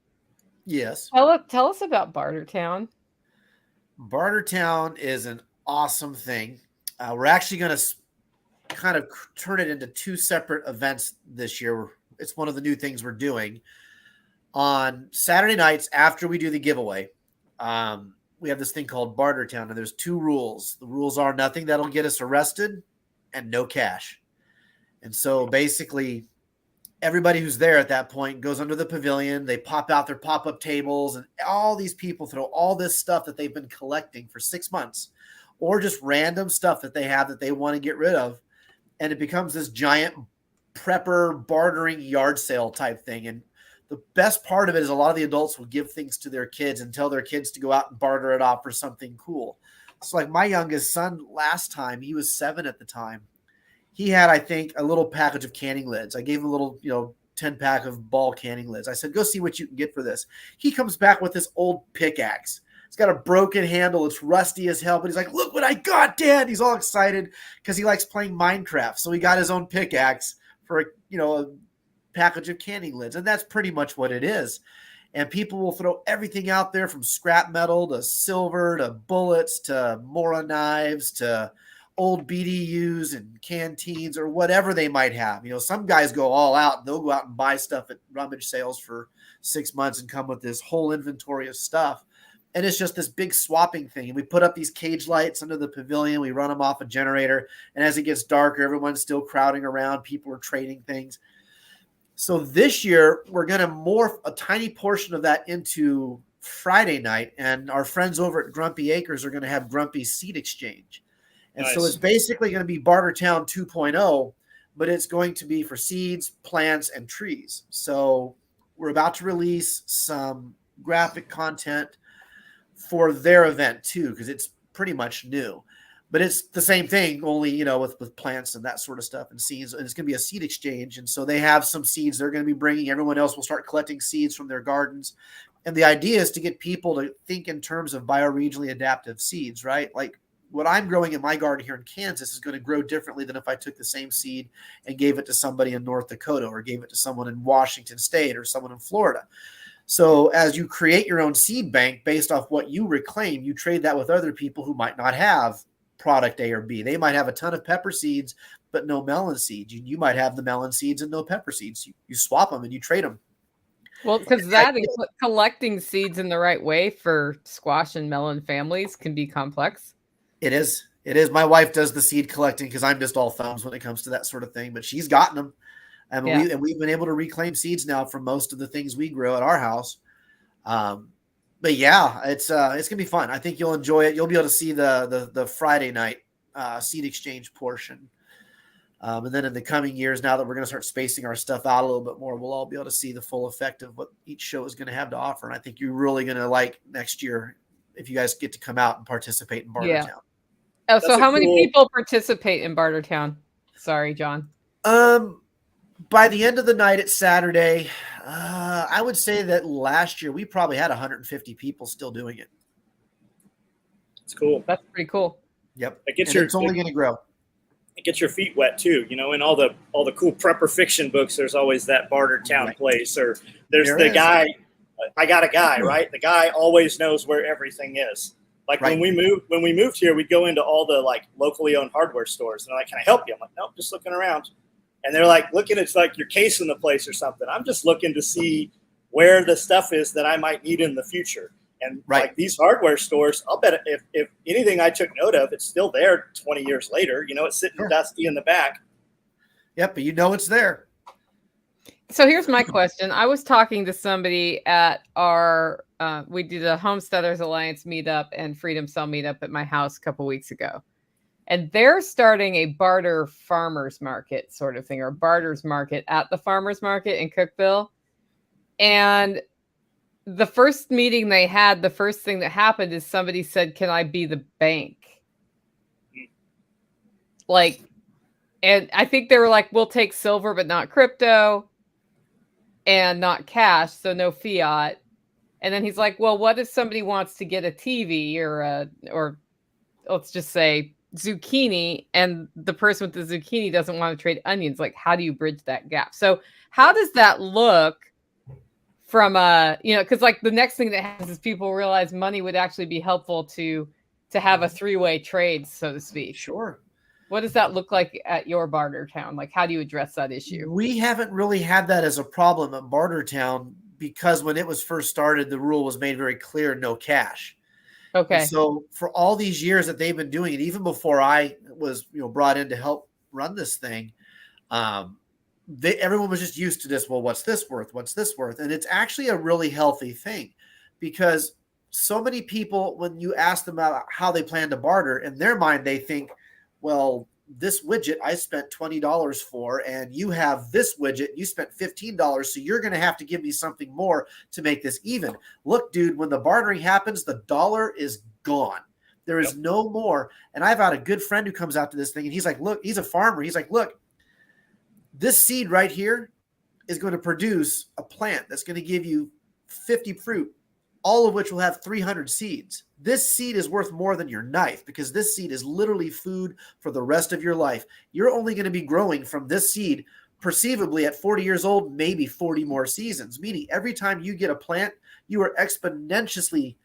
Yes. Tell us about Barter Town. Barter Town is an awesome thing. We're actually going to kind of turn it into 2 separate events this year. It's one of the new things we're doing. On Saturday nights after we do the giveaway, we have this thing called Barter Town, and there's 2 rules. The rules are nothing that'll get us arrested and no cash. And so basically everybody who's there at that point goes under the pavilion. They pop out their pop-up tables, and all these people throw all this stuff that they've been collecting for 6 months, or just random stuff that they have that they want to get rid of. And it becomes this giant prepper bartering yard sale type thing. And the best part of it is a lot of the adults will give things to their kids and tell their kids to go out and barter it off for something cool. So like my youngest son last time, he was 7 at the time. He had, I think, a little package of canning lids. I gave him a little, 10-pack of ball canning lids. I said, go see what you can get for this. He comes back with this old pickaxe. It's got a broken handle. It's rusty as hell, but he's like, look what I got, Dad. He's all excited because he likes playing Minecraft. So he got his own pickaxe for, a package of canning lids. And that's pretty much what it is. And people will throw everything out there from scrap metal to silver to bullets to Mora knives to old BDUs and canteens or whatever they might have. Some guys go all out. They'll go out and buy stuff at rummage sales for 6 months and come with this whole inventory of stuff. And it's just this big swapping thing. And we put up these cage lights under the pavilion. We run them off a generator. And as it gets darker, everyone's still crowding around. People are trading things. So this year, we're going to morph a tiny portion of that into Friday night. And our friends over at Grumpy Acres are going to have Grumpy Seed Exchange. And Nice. So it's basically going to be Barter Town 2.0, but it's going to be for seeds, plants, and trees. So we're about to release some graphic content for their event too, because it's pretty much new. But it's the same thing, only, with plants and that sort of stuff and seeds. And it's going to be a seed exchange. And so they have some seeds they're going to be bringing. Everyone else will start collecting seeds from their gardens. And the idea is to get people to think in terms of bioregionally adaptive seeds, right? Like what I'm growing in my garden here in Kansas is going to grow differently than if I took the same seed and gave it to somebody in North Dakota or gave it to someone in Washington State or someone in Florida. So as you create your own seed bank based off what you reclaim, you trade that with other people who might not have product A or B. They might have a ton of pepper seeds, but no melon seeds. You might have the melon seeds and no pepper seeds. You swap them and you trade them. Well, because collecting seeds in the right way for squash and melon families can be complex. It is. My wife does the seed collecting because I'm just all thumbs when it comes to that sort of thing, but she's gotten them. We've been able to reclaim seeds now from most of the things we grow at our house. But yeah, it's gonna be fun. I think you'll enjoy it. You'll be able to see the Friday night seed exchange portion, and then in the coming years, now that we're gonna start spacing our stuff out a little bit more, we'll all be able to see the full effect of what each show is gonna have to offer. And I think you're really gonna like next year if you guys get to come out and participate in Barter Town. Oh, so how many people participate in Barter Town? Sorry, John. By the end of the night, it's Saturday. I would say that last year we probably had 150 people still doing it. It's cool. That's pretty cool. Yep. It's only going to grow. It gets your feet wet too. In all the cool prepper fiction books, there's always that Barter Town place, or there's the guy. I got a guy, right? The guy always knows where everything is. Like Right. when we moved here, we'd go into all the like locally owned hardware stores and they're like, "Can I help you?" I'm like, "Nope, just looking around." And they're like looking at like you're casing the place or something. I'm just looking to see where the stuff is that I might need in the future. And like these hardware stores, I'll bet if anything I took note of, it's still there 20 years later. You know, it's sitting dusty in the back. Yep, but you know it's there. So here's my question. I was talking to somebody at our, we did a Homesteaders Alliance meetup and Freedom Cell meetup at my house a couple weeks ago. And they're starting a barter farmers market sort of thing, or barters market at the farmers market in Cookeville. And the first meeting they had, the first thing that happened is somebody said, "Can I be the bank?" Like, and I think they were like, "We'll take silver, but not crypto and not cash. So no fiat." And then he's like, "Well, what if somebody wants to get a TV or let's just say zucchini, and the person with the zucchini doesn't want to trade onions? Like, how do you bridge that gap?" So how does that look from because like the next thing that happens is people realize money would actually be helpful to have a three-way trade, so to speak. Sure. What does that look like at your Barter Town? Like, how do you address that issue? We haven't really had that as a problem at Barter Town because when it was first started, the rule was made very clear: no cash. Okay. And so for all these years that they've been doing it, even before I was brought in to help run this thing, everyone was just used to this. Well, what's this worth? What's this worth? And it's actually a really healthy thing because so many people, when you ask them about how they plan to barter, in their mind, they think, well, this widget I spent $20 for, and you have this widget, you spent $15. So you're going to have to give me something more to make this even. Look, dude, when the bartering happens, the dollar is gone. There is no more. And I've had a good friend who comes out to this thing and he's like, look, he's a farmer. He's like, look, this seed right here is going to produce a plant that's going to give you 50 fruit, all of which will have 300 seeds. This seed is worth more than your knife because this seed is literally food for the rest of your life. You're only going to be growing from this seed, perceivably at 40 years old, maybe 40 more seasons, meaning every time you get a plant, you are exponentially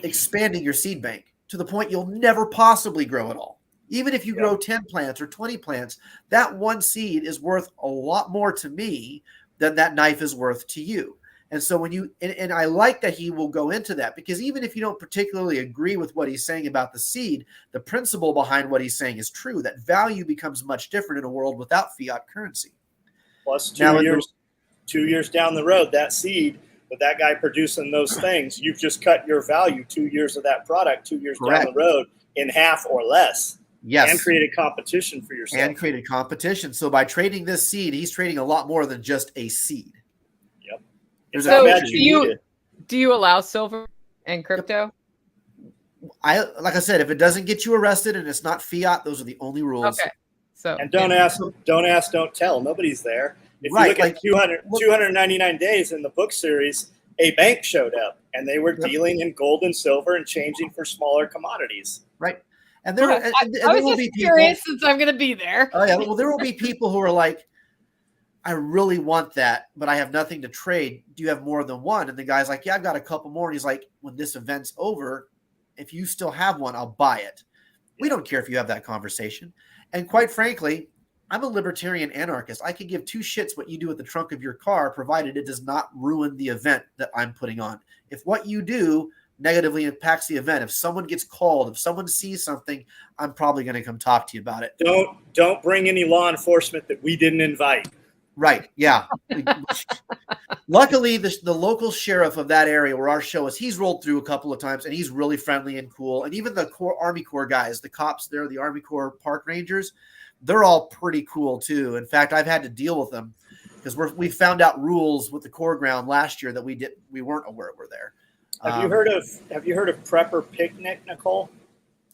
expanding your seed bank to the point you'll never possibly grow it all. Even if you grow 10 plants or 20 plants, that one seed is worth a lot more to me than that knife is worth to you. And so when and I like that he will go into that because even if you don't particularly agree with what he's saying about the seed, the principle behind what he's saying is true, that value becomes much different in a world without fiat currency. Plus 2 years down the road, that seed with that guy producing those things, you've just cut your value 2 years of that product, 2 years down the road in half or less. Yes. And created competition for yourself. And created competition. So by trading this seed, he's trading a lot more than just a seed. So do you allow silver and crypto? Like I said, if it doesn't get you arrested and it's not fiat, those are the only rules. Okay. So and don't ask, don't tell. Nobody's there. If you look at 299 days in the book series, a bank showed up and they were dealing in gold and silver and changing for smaller commodities. Right. And I was just curious since I'm going to be there. Oh yeah. Well, there will be people who are like, I really want that, but I have nothing to trade. Do you have more than one? And the guy's like, yeah, I've got a couple more. And he's like, when this event's over, if you still have one, I'll buy it. We don't care if you have that conversation. And quite frankly, I'm a libertarian anarchist. I could give two shits what you do with the trunk of your car, provided it does not ruin the event that I'm putting on. If what you do negatively impacts the event, if someone gets called, if someone sees something, I'm probably going to come talk to you about it. Don't bring any law enforcement that we didn't invite. Right. Yeah. Luckily, the local sheriff of that area where our show is, he's rolled through a couple of times and he's really friendly and cool. And even the Army Corps guys, the cops there, the Army Corps park rangers, they're all pretty cool too. In fact, I've had to deal with them because we found out rules with the Corps ground last year that we weren't aware were there. Have you heard of Prepper Picnic, Nicole?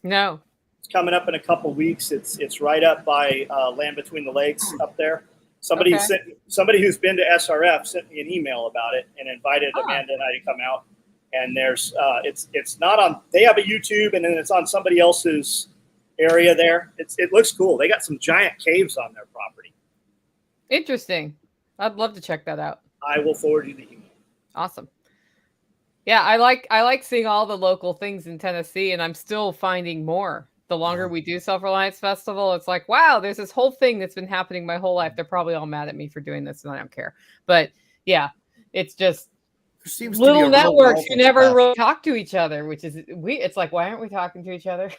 No. It's coming up in a couple weeks. It's right up by Land Between the Lakes up there. Somebody who's been to SRF sent me an email about it and invited Amanda and I to come out. And there's it's not on. They have a YouTube and then it's on somebody else's area there. It looks cool. They got some giant caves on their property. Interesting. I'd love to check that out. I will forward you the email. Awesome. Yeah, I like seeing all the local things in Tennessee, and I'm still finding more. The longer we do SelfReliance Festival, it's like, wow, there's this whole thing that's been happening my whole life. They're probably all mad at me for doing this, and I don't care. But yeah, it's just There seems to be little a real networks wealth who of never stuff. really talk to each other, which is it's like, why aren't we talking to each other?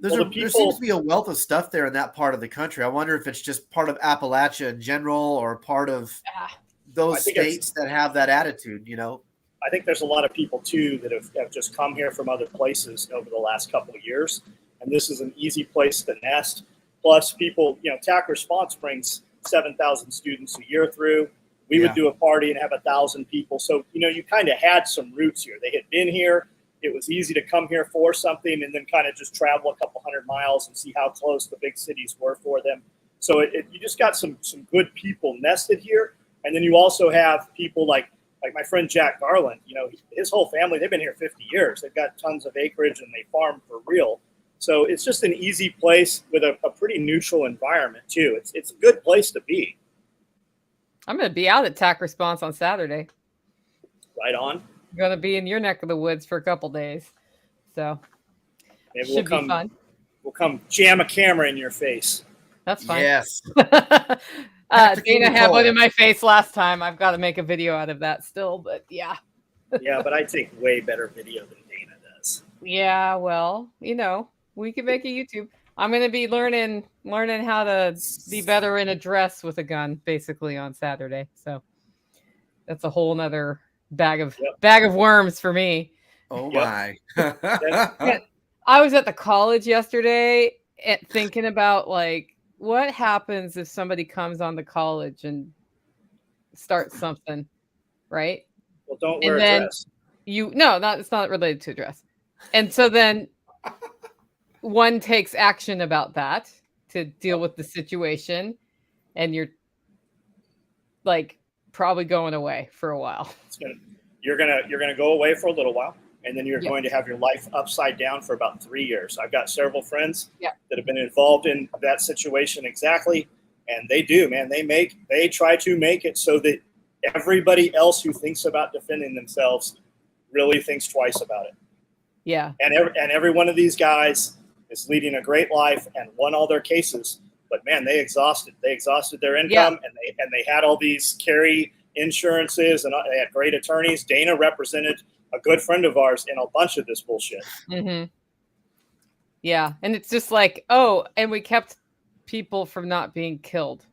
Well, There seems to be a wealth of stuff there in that part of the country. I wonder if it's just part of Appalachia in general or part of Ah, those I think states that have that attitude, I think there's a lot of people too that have just come here from other places over the last couple of years, and this is an easy place to nest. Plus, people, TAC Response brings 7,000 students a year through. We would do a party and have 1,000 people, so you kind of had some roots here. They had been here. It was easy to come here for something and then kind of just travel a couple hundred miles and see how close the big cities were for them. So you just got some good people nested here, and then you also have people like my friend Jack Garland. His whole family, they've been here 50 years. They've got tons of acreage and they farm for real. So it's just an easy place with a pretty neutral environment too. It's a good place to be. I'm going to be out at TAC Response on Saturday. Right on. I'm going to be in your neck of the woods for a couple days. So Maybe should be fun. We'll come jam a camera in your face. That's fine. Yes. Dana had Nicole. one in my face last time. I've got to make a video out of that still, but yeah. Yeah, but I take way better video than Dana does. Yeah, well, we can make a YouTube. I'm going to be learning how to be better in a dress with a gun, basically, on Saturday. So that's a whole nother bag of worms for me. Oh my. I was at the college yesterday thinking about like what happens if somebody comes on the college and starts something, right? Well, don't wear a dress. It's not related to a dress. And so then one takes action about that to deal with the situation, and you're like probably going away for a while. You're gonna go away for a little while, and then you're going to have your life upside down for about 3 years. I've got several friends that have been involved in that situation exactly, and they do, man. They try to make it so that everybody else who thinks about defending themselves really thinks twice about it. Yeah. And every one of these guys is leading a great life and won all their cases, but man, they exhausted their income, and they had all these carry insurances, and they had great attorneys. Dana represented a good friend of ours in a bunch of this bullshit. Mm-hmm. Yeah. And it's just like, and we kept people from not being killed.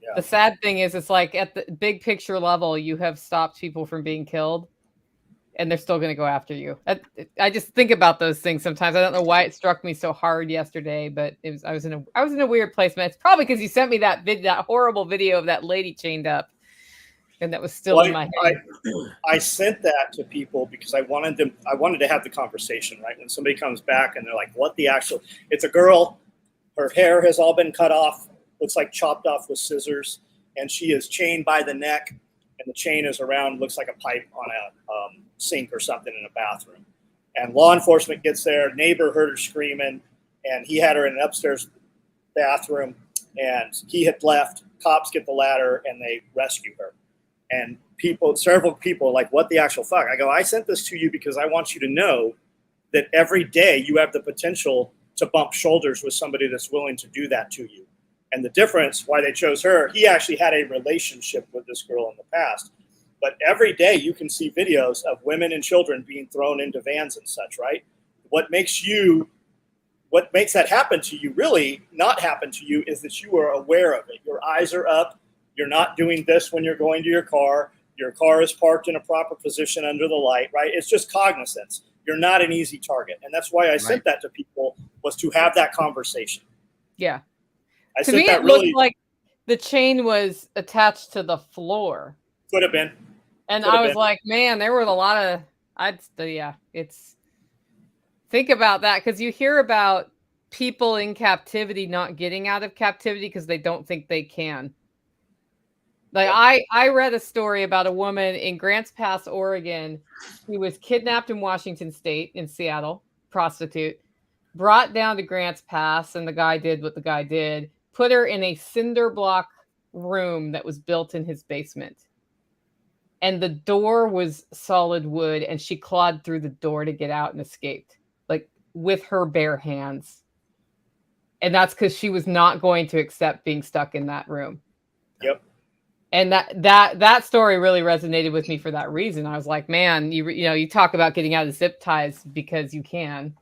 Yeah. The sad thing is, it's like at the big picture level, you have stopped people from being killed, and they're still going to go after you. I just think about those things sometimes. I don't know why it struck me so hard yesterday, but I was in a weird place, man. It's probably because you sent me that horrible video of that lady chained up, and that was still in my head. I sent that to people because I wanted to have the conversation, right? When somebody comes back and they're like, what the actual, it's a girl, her hair has all been cut off, looks like chopped off with scissors, and she is chained by the neck, and the chain is around, looks like a pipe on a sink or something in a bathroom. And law enforcement gets there, neighbor heard her screaming, and he had her in an upstairs bathroom, and he had left. Cops get the ladder, and they rescue her. And several people are like, what the actual fuck? I go, I sent this to you because I want you to know that every day you have the potential to bump shoulders with somebody that's willing to do that to you. And the difference, why they chose her, he actually had a relationship with this girl in the past. But every day you can see videos of women and children being thrown into vans and such, right? What makes that happen to you, really not happen to you, is that you are aware of it. Your eyes are up. You're not doing this when you're going to your car. Your car is parked in a proper position under the light, right? It's just cognizance. You're not an easy target. And that's why I sent that to people, was to have that conversation. Yeah. To me, it looked like the chain was attached to the floor. Could have been. And I was like, man, there were a lot of, think about that, because you hear about people in captivity not getting out of captivity because they don't think they can. Like I read a story about a woman in Grants Pass, Oregon, who was kidnapped in Washington State, in Seattle, prostitute, brought down to Grants Pass, and the guy did what the guy did, put her in a cinder block room that was built in his basement. and the door was solid wood, and she clawed through the door to get out and escaped, like with her bare hands. And that's because she was not going to accept being stuck in that room. Yep. And that story really resonated with me for that reason. I was like, man, you talk about getting out of zip ties because you can.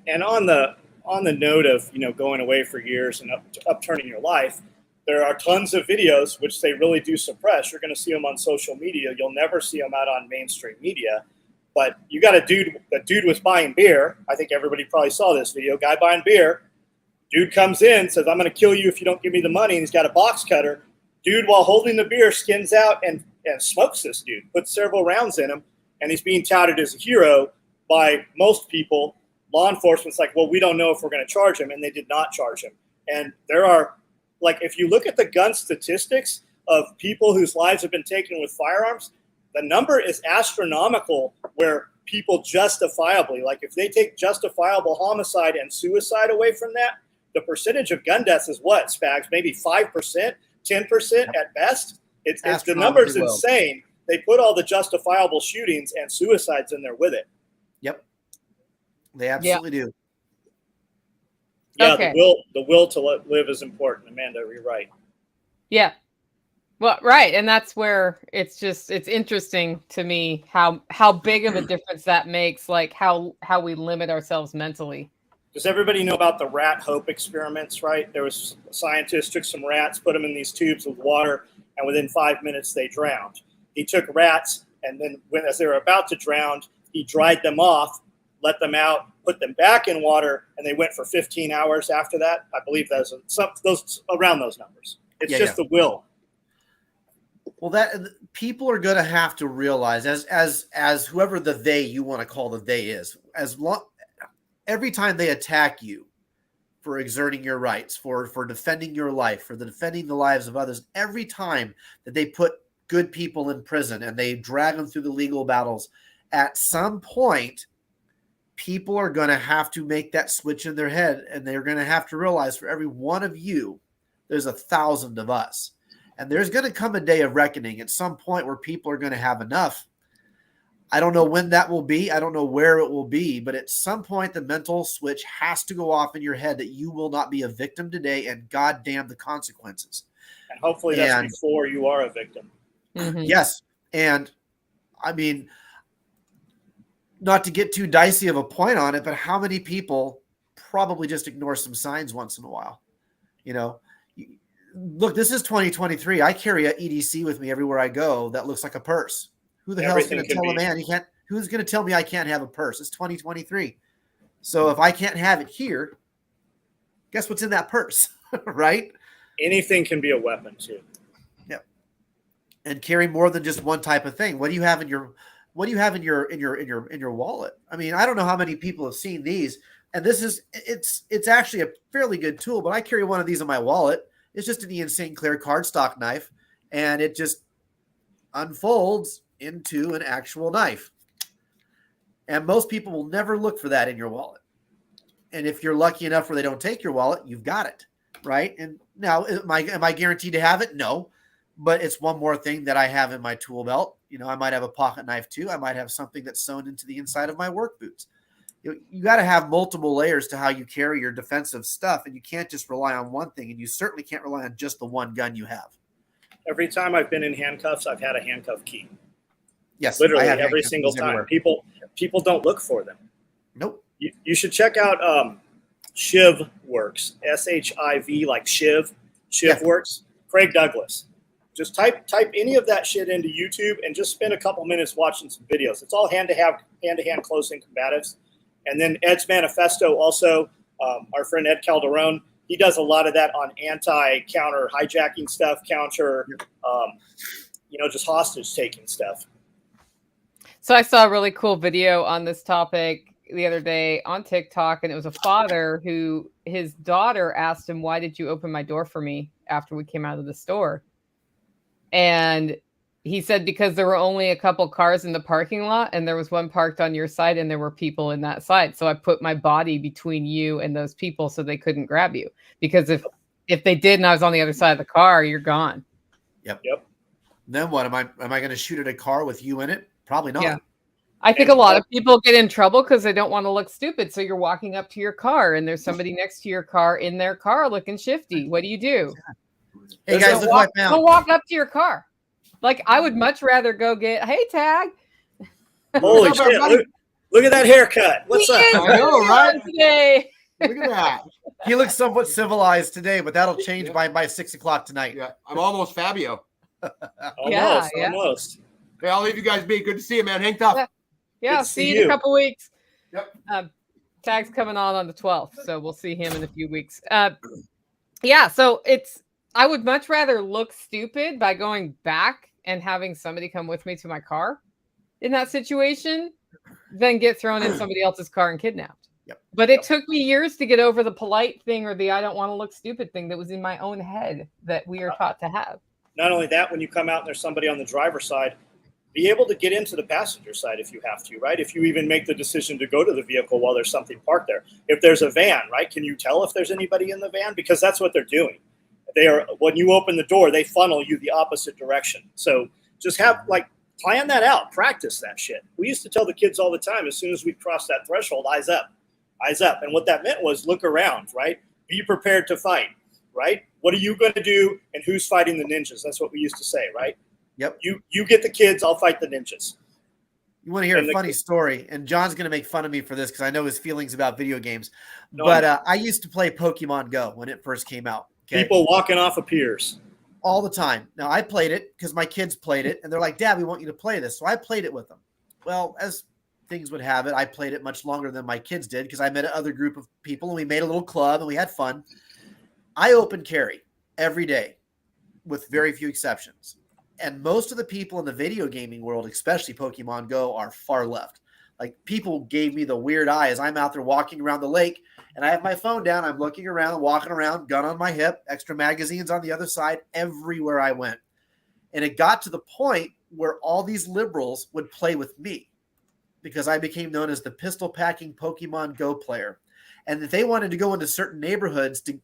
And on the note of going away for years and upturning your life, there are tons of videos which they really do suppress. You're going to see them on social media. You'll never see them out on mainstream media. But you got a dude was buying beer. I think everybody probably saw this video. Guy buying beer. Dude comes in, says, "I'm going to kill you if you don't give me the money." And he's got a box cutter. Dude, while holding the beer, skins out and smokes this dude, puts several rounds in him, and he's being touted as a hero by most people. Law enforcement's like, well, we don't know if we're going to charge him, and they did not charge him. And there are, like, if you look at the gun statistics of people whose lives have been taken with firearms, the number is astronomical where people justifiably, like if they take justifiable homicide and suicide away from that, the percentage of gun deaths is what, Spags? Maybe 5%, 10% at best. It's the number's insane. They put all the justifiable shootings and suicides in there with it. Yep. They absolutely do. Yeah, okay. the will to live is important. Amanda, you're right. Yeah. Well, right. And that's where it's interesting to me how big of a difference that makes, like how we limit ourselves mentally. Does everybody know about the rat hope experiments, right? There was scientists took some rats, put them in these tubes with water, and within 5 minutes they drowned. He took rats, and then as they were about to drown, he dried them off, let them out, put them back in water, and they went for 15 hours after that. I believe those around those numbers. It's just the will. Well, that people are going to have to realize, as whoever the they you want to call the they is, every time they attack you for exerting your rights, for defending your life, for defending the lives of others, every time that they put good people in prison and they drag them through the legal battles, at some point, people are going to have to make that switch in their head, and they're going to have to realize for every one of you, there's 1,000 of us. And there's going to come a day of reckoning at some point where people are going to have enough. I don't know when that will be. I don't know where it will be. But at some point, the mental switch has to go off in your head that you will not be a victim today, and goddamn the consequences. And hopefully that's before you are a victim. Mm-hmm. Yes. And I mean, not to get too dicey of a point on it, but how many people probably just ignore some signs once in a while? Look, this is 2023. I carry an EDC with me everywhere I go that looks like a purse. Who the hell is going to tell a man he can't? Who's going to tell me I can't have a purse? It's 2023. So if I can't have it here, guess what's in that purse, right? Anything can be a weapon too. Yep. And carry more than just one type of thing. What do you have in your wallet? I mean, I don't know how many people have seen these, and it's actually a fairly good tool, but I carry one of these in my wallet. It's just an Ian St. Clair cardstock knife, and it just unfolds into an actual knife. And most people will never look for that in your wallet. And if you're lucky enough where they don't take your wallet, you've got it, right? And now, am I guaranteed to have it? No, but it's one more thing that I have in my tool belt. I might have a pocket knife too. I might have something that's sewn into the inside of my work boots. You got to have multiple layers to how you carry your defensive stuff, and you can't just rely on one thing, and you certainly can't rely on just the one gun you have. Every time I've been in handcuffs, I've had a handcuff key. Yes, literally every single time. Everywhere. People don't look for them. Nope. You should check out Shiv Works, SHIV, like Shiv Works. Craig Douglas. Just type any of that shit into YouTube and just spend a couple minutes watching some videos. It's all hand-to-hand close-in combatives. And then Ed's Manifesto also, our friend Ed Calderon, he does a lot of that on anti-counter hijacking stuff, just hostage-taking stuff. So I saw a really cool video on this topic the other day on TikTok, and it was a father who his daughter asked him, "Why did you open my door for me after we came out of the store?" And he said, "Because there were only a couple cars in the parking lot, and there was one parked on your side, and there were people in that side. So I put my body between you and those people so they couldn't grab you. Because if they did and I was on the other side of the car, you're gone." Yep. Then what? Am I going to shoot at a car with you in it? Probably not. Yeah. I think a lot of people get in trouble because they don't want to look stupid. So you're walking up to your car and there's somebody next to your car in their car looking shifty. What do? Hey guys, look what I found. Go walk up to your car. Like I would much rather go get, hey Tag. Holy shit! Look at that haircut. What's up? I know, right? Today. Look at that. He looks somewhat civilized today, but that'll change by 6 o'clock tonight. Yeah, I'm almost Fabio. Almost. Hey, I'll leave you guys be. Good to see you, man. Hang tough. Yeah, see you in a couple weeks. Yep. Tag's coming on the 12th, so we'll see him in a few weeks. So I would much rather look stupid by going back and having somebody come with me to my car in that situation than get thrown in somebody else's car and kidnapped. Yep. But it took me years to get over the polite thing or the I don't want to look stupid thing that was in my own head that we are taught to have. Not only that, when you come out and there's somebody on the driver's side, be able to get into the passenger side if you have to, right? If you even make the decision to go to the vehicle while there's something parked there. If there's a van, right? Can you tell if there's anybody in the van? Because that's what they're doing. When you open the door, they funnel you the opposite direction. So just plan that out, practice that shit. We used to tell the kids all the time, as soon as we crossed that threshold, eyes up. And what that meant was look around, right? Be prepared to fight, right? What are you going to do and who's fighting the ninjas? That's what we used to say, right? Yep. You get the kids, I'll fight the ninjas. You want to hear a funny story, and John's going to make fun of me for this because I know his feelings about video games. But I used to play Pokemon Go when it first came out. Okay? People walking off of piers. All the time. Now, I played it because my kids played it, and they're like, Dad, we want you to play this. So I played it with them. Well, as things would have it, I played it much longer than my kids did because I met another group of people, and we made a little club, and we had fun. I open carry every day with very few exceptions. And most of the people in the video gaming world, especially Pokemon Go, are far left. Like, people gave me the weird eye as I'm out there walking around the lake, and I have my phone down. I'm looking around, walking around, gun on my hip, extra magazines on the other side, everywhere I went. And it got to the point where all these liberals would play with me because I became known as the pistol-packing Pokemon Go player. And if they wanted to go into certain neighborhoods to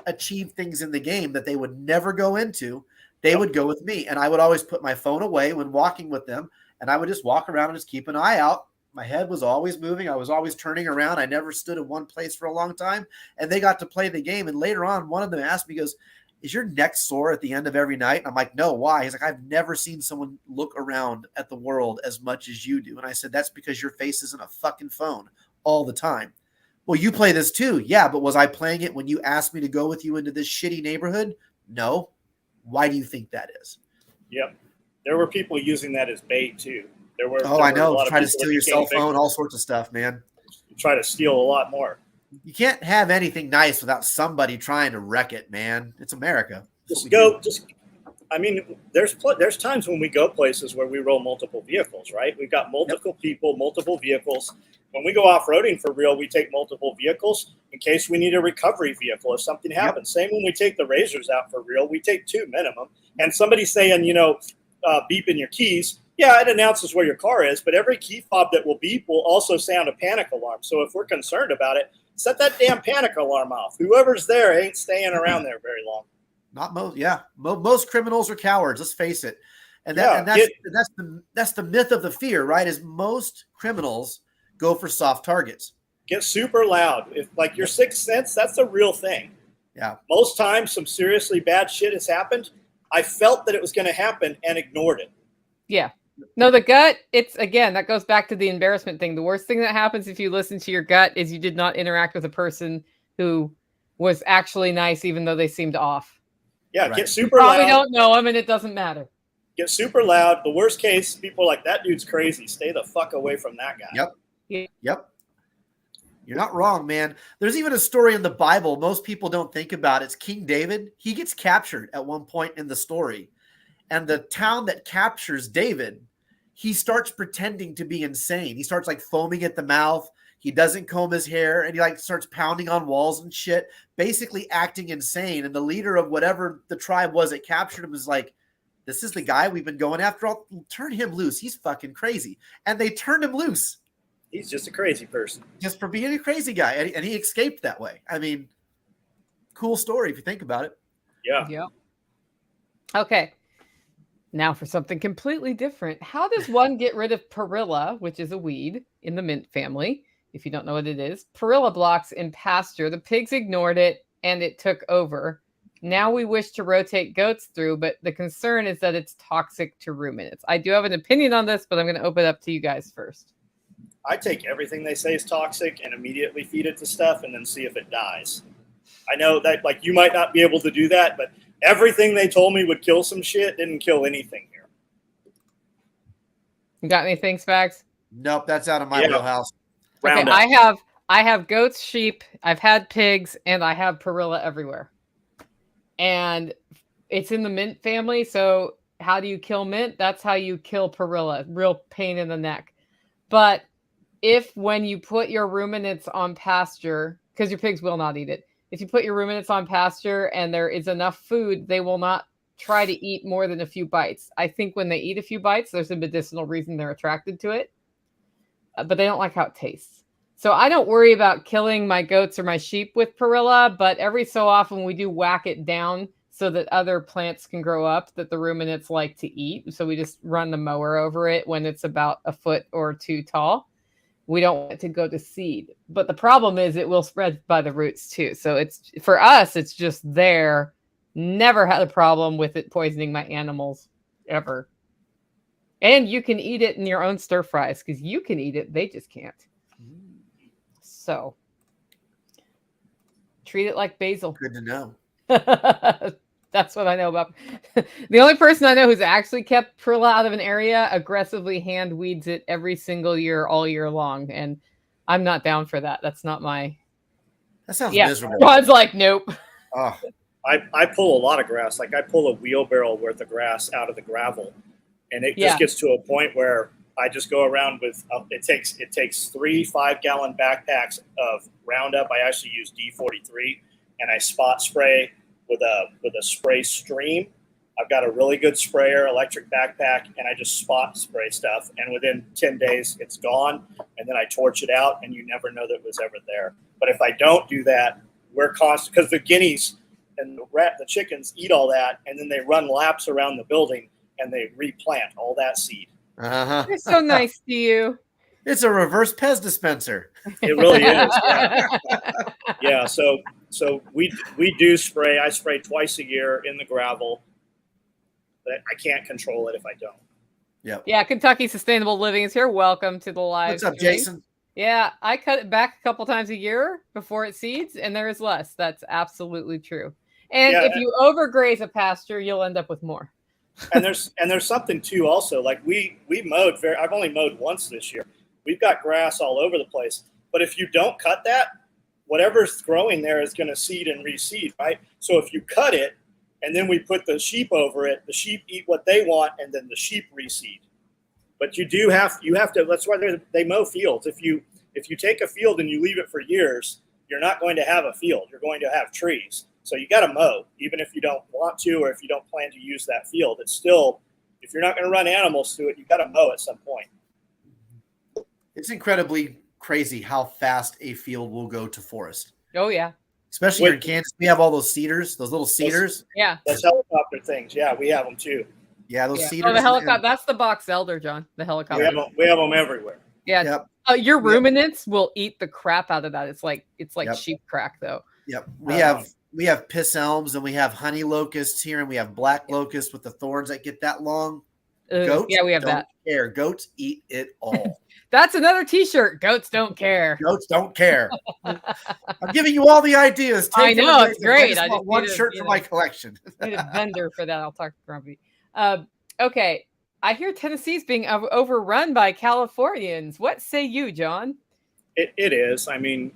achieve things in the game that they would never go into, they would go with me. And I would always put my phone away when walking with them, and I would just walk around and just keep an eye out. My head was always moving. I was always turning around. I never stood in one place for a long time. And they got to play the game. And later on, one of them asked me, goes, is your neck sore at the end of every night? And I'm like, no, why? He's like, I've never seen someone look around at the world as much as you do. And I said, that's because your face isn't a fucking phone all the time. Well, you play this too. Yeah, but was I playing it when you asked me to go with you into this shitty neighborhood? No. Why do you think that is? Yep. There were people using that as bait too. I know. Try to steal your cell phone, all sorts of stuff, man. Try to steal a lot more. You can't have anything nice without somebody trying to wreck it, man. It's America. There's times when we go places where we roll multiple vehicles, right? We've got multiple people, multiple vehicles. When we go off-roading for real, we take multiple vehicles in case we need a recovery vehicle if something happens. Same when we take the razors out for real, we take 2 minimum. And somebody's saying, beeping your keys. Yeah, it announces where your car is, but every key fob that will beep will also sound a panic alarm. So if we're concerned about it, set that damn panic alarm off. Whoever's there ain't staying around there very long. Not most, yeah. Most criminals are cowards. Let's face it, that's the myth of the fear, right? Is most criminals go for soft targets. Get super loud. If like your sixth sense, that's a real thing. Yeah. Most times, some seriously bad shit has happened. I felt that it was going to happen and ignored it. Yeah. No, the gut, that goes back to the embarrassment thing. The worst thing that happens if you listen to your gut is you did not interact with a person who was actually nice, even though they seemed off. Yeah, right. Get super loud. Probably don't know them, and it doesn't matter. Get super loud. The worst case, people are like, that dude's crazy. Stay the fuck away from that guy. Yep. Yeah. Yep. You're not wrong, man. There's even a story in the Bible most people don't think about. It's King David. He gets captured at one point in the story. And the town that captures David, he starts pretending to be insane. He starts like foaming at the mouth. He doesn't comb his hair, and he like starts pounding on walls and shit, basically acting insane. And the leader of whatever the tribe was that captured him was like, this is the guy we've been going after. Turn him loose. He's fucking crazy. And they turned him loose. He's just a crazy person. Just for being a crazy guy. And he escaped that way. I mean, cool story if you think about it. Yeah. Yeah. Okay. Now for something completely different. How does one get rid of perilla, which is a weed in the mint family? If you don't know what it is, perilla blocks in pasture. The pigs ignored it and it took over. Now we wish to rotate goats through, but the concern is that it's toxic to ruminants. I do have an opinion on this, but I'm going to open it up to you guys first. I take everything they say is toxic and immediately feed it to stuff and then see if it dies. I know that like you might not be able to do that, but everything they told me would kill some shit didn't kill anything here. You got anything, Spags? Nope, that's out of my wheelhouse. Okay, I have goats, sheep, I've had pigs, and I have perilla everywhere. And it's in the mint family, so how do you kill mint? That's how you kill perilla. Real pain in the neck. But if when you put your ruminants on pasture, because your pigs will not eat it, if you put your ruminants on pasture and there is enough food, they will not try to eat more than a few bites. I think when they eat a few bites, there's a medicinal reason they're attracted to it, but they don't like how it tastes. So I don't worry about killing my goats or my sheep with perilla, but every so often we do whack it down so that other plants can grow up that the ruminants like to eat. So we just run the mower over it when it's about a foot or two tall. We don't want it to go to seed. But the problem is it will spread by the roots too. So it's for us, it's just there. Never had a problem with it poisoning my animals ever. And you can eat it in your own stir fries because you can eat it. They just can't. So treat it like basil. Good to know. That's what I know about. The only person I know who's actually kept perilla out of an area aggressively hand weeds it every single year, all year long. And I'm not down for that. That's not my. That sounds miserable. Rod's like, nope. Oh. I pull a lot of grass. Like I pull a wheelbarrow worth of grass out of the gravel. And it just gets to a point where I just go around with it takes 3 5-gallon backpacks of Roundup. I actually use D43 and I spot spray with a spray stream. I've got a really good sprayer, electric backpack, and I just spot spray stuff. And within 10 days, it's gone. And then I torch it out, and you never know that it was ever there. But if I don't do that, we're constant because the guineas and the chickens eat all that, and then they run laps around the building and they replant all that seed. Uh-huh. They're so nice to you. It's a reverse Pez dispenser. It really is. Yeah. So we do spray. I spray twice a year in the gravel. But I can't control it if I don't. Yep. Yeah, Kentucky Sustainable Living is here. Welcome to the live. What's up, stream. Jason? Yeah, I cut it back a couple times a year before it seeds, and there is less. That's absolutely true. And if you overgraze a pasture, you'll end up with more. And there's something too also. Like we mowed I've only mowed once this year. We've got grass all over the place. But if you don't cut that, whatever's growing there is going to seed and reseed, right? So if you cut it and then we put the sheep over it, the sheep eat what they want and then the sheep reseed. But you have to, that's why they mow fields. If you take a field and you leave it for years, you're not going to have a field. You're going to have trees. So you got to mow, even if you don't want to, or if you don't plan to use that field. It's still, if you're not going to run animals through it, you got to mow at some point. It's incredibly crazy how fast a field will go to forest. Oh yeah. Especially here in Kansas, we have all those cedars, those little cedars. Yeah. Those helicopter things. Yeah, we have them too. Yeah, those cedars. Oh, the helicopter. That's the box elder, John. The helicopter. We have them everywhere. Yeah. Yep. Your ruminants will eat the crap out of that. It's like Yep. sheep crack though. Yep. We have piss elms and we have honey locusts here, and we have black locusts with the thorns that get that long. Goats, yeah, we have don't that. care. Goats eat it all. That's another T-shirt. Goats don't care. Goats don't care. I'm giving you all the ideas. I know, it's great. I just want one shirt for my collection. I need a vendor for that. I'll talk to Grumpy. Okay. I hear Tennessee's being overrun by Californians. What say you, John? It is. I mean,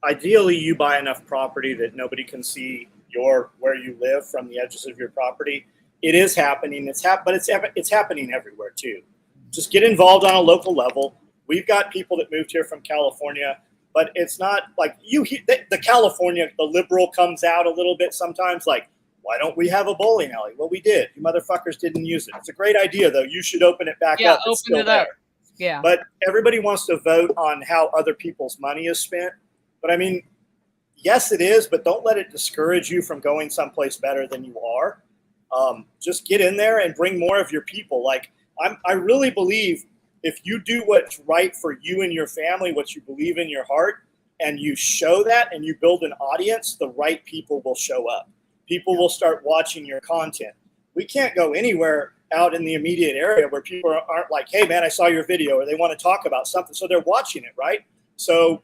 ideally, you buy enough property that nobody can see where you live from the edges of your property. It is happening. But it's happening everywhere too. Just get involved on a local level. We've got people that moved here from California, but it's not like the liberal comes out a little bit sometimes. Like, why don't we have a bowling alley? Well, we did. You motherfuckers didn't use it. It's a great idea, though. You should open it back up. It's open it up. Yeah. But everybody wants to vote on how other people's money is spent. But I mean, yes, it is, but don't let it discourage you from going someplace better than you are. Just get in there and bring more of your people. Like I really believe if you do what's right for you and your family, what you believe in your heart, and you show that and you build an audience, the right people will show up. People will start watching your content. We can't go anywhere out in the immediate area where people aren't like, hey, man, I saw your video, or they want to talk about something. So they're watching it, right? So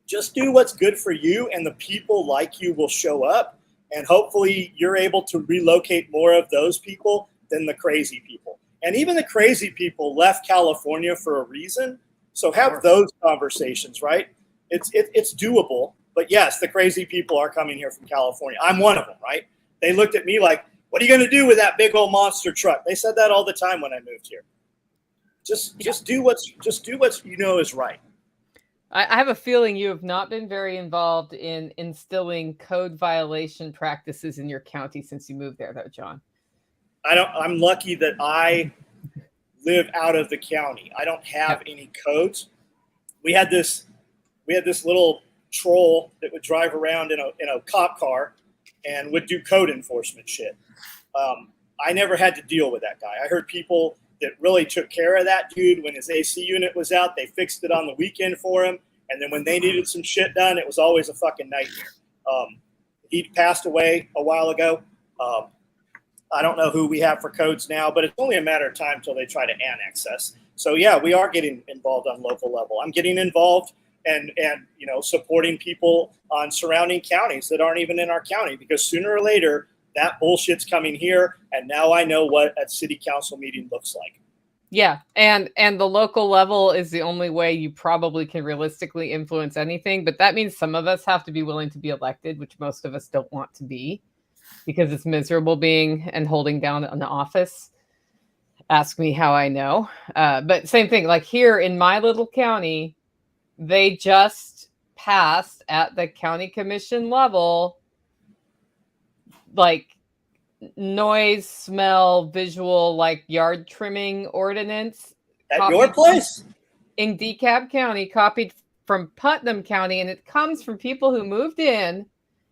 just do what's good for you, and the people like you will show up. And hopefully you're able to relocate more of those people than the crazy people. And even the crazy people left California for a reason. So have those conversations, right? It's doable. But yes, the crazy people are coming here from California. I'm one of them, right? They looked at me like, what are you going to do with that big old monster truck? They said that all the time when I moved here. Just do what's you know is right. I have a feeling you have not been very involved in instilling code violation practices in your county since you moved there, though, John. I'm lucky that I live out of the county. I don't have any codes. We had this little troll that would drive around in a cop car and would do code enforcement shit. I never had to deal with that guy. I heard people that really took care of that dude when his AC unit was out. They fixed it on the weekend for him. And then when they needed some shit done, it was always a fucking nightmare. He passed away a while ago. I don't know who we have for codes now, but it's only a matter of time until they try to annex us. So yeah, we are getting involved on local level. I'm getting involved and supporting people on surrounding counties that aren't even in our county, because sooner or later that bullshit's coming here. And now I know what a city council meeting looks like. Yeah. And the local level is the only way you probably can realistically influence anything. But that means some of us have to be willing to be elected, which most of us don't want to be, because it's miserable being and holding down an office. Ask me how I know. But same thing, like here in my little county, they just passed at the county commission level, like noise, smell, visual, like yard trimming ordinance. At your place? In DeKalb County, copied from Putnam County. And it comes from people who moved in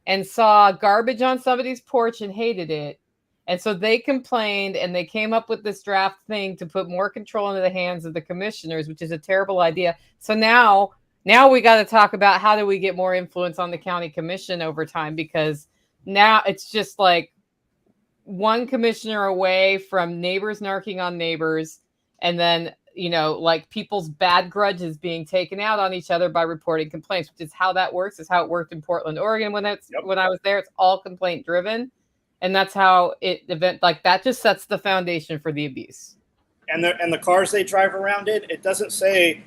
and saw garbage on somebody's porch and hated it. And so they complained, and they came up with this draft thing to put more control into the hands of the commissioners, which is a terrible idea. So now we got to talk about how do we get more influence on the county commission over time, because now it's just like one commissioner away from neighbors narking on neighbors, and then, like people's bad grudges being taken out on each other by reporting complaints, which is how that works. Is how it worked in Portland, Oregon when I was there. It's all complaint driven. And that's how that just sets the foundation for the abuse. And the cars they drive around in, it doesn't say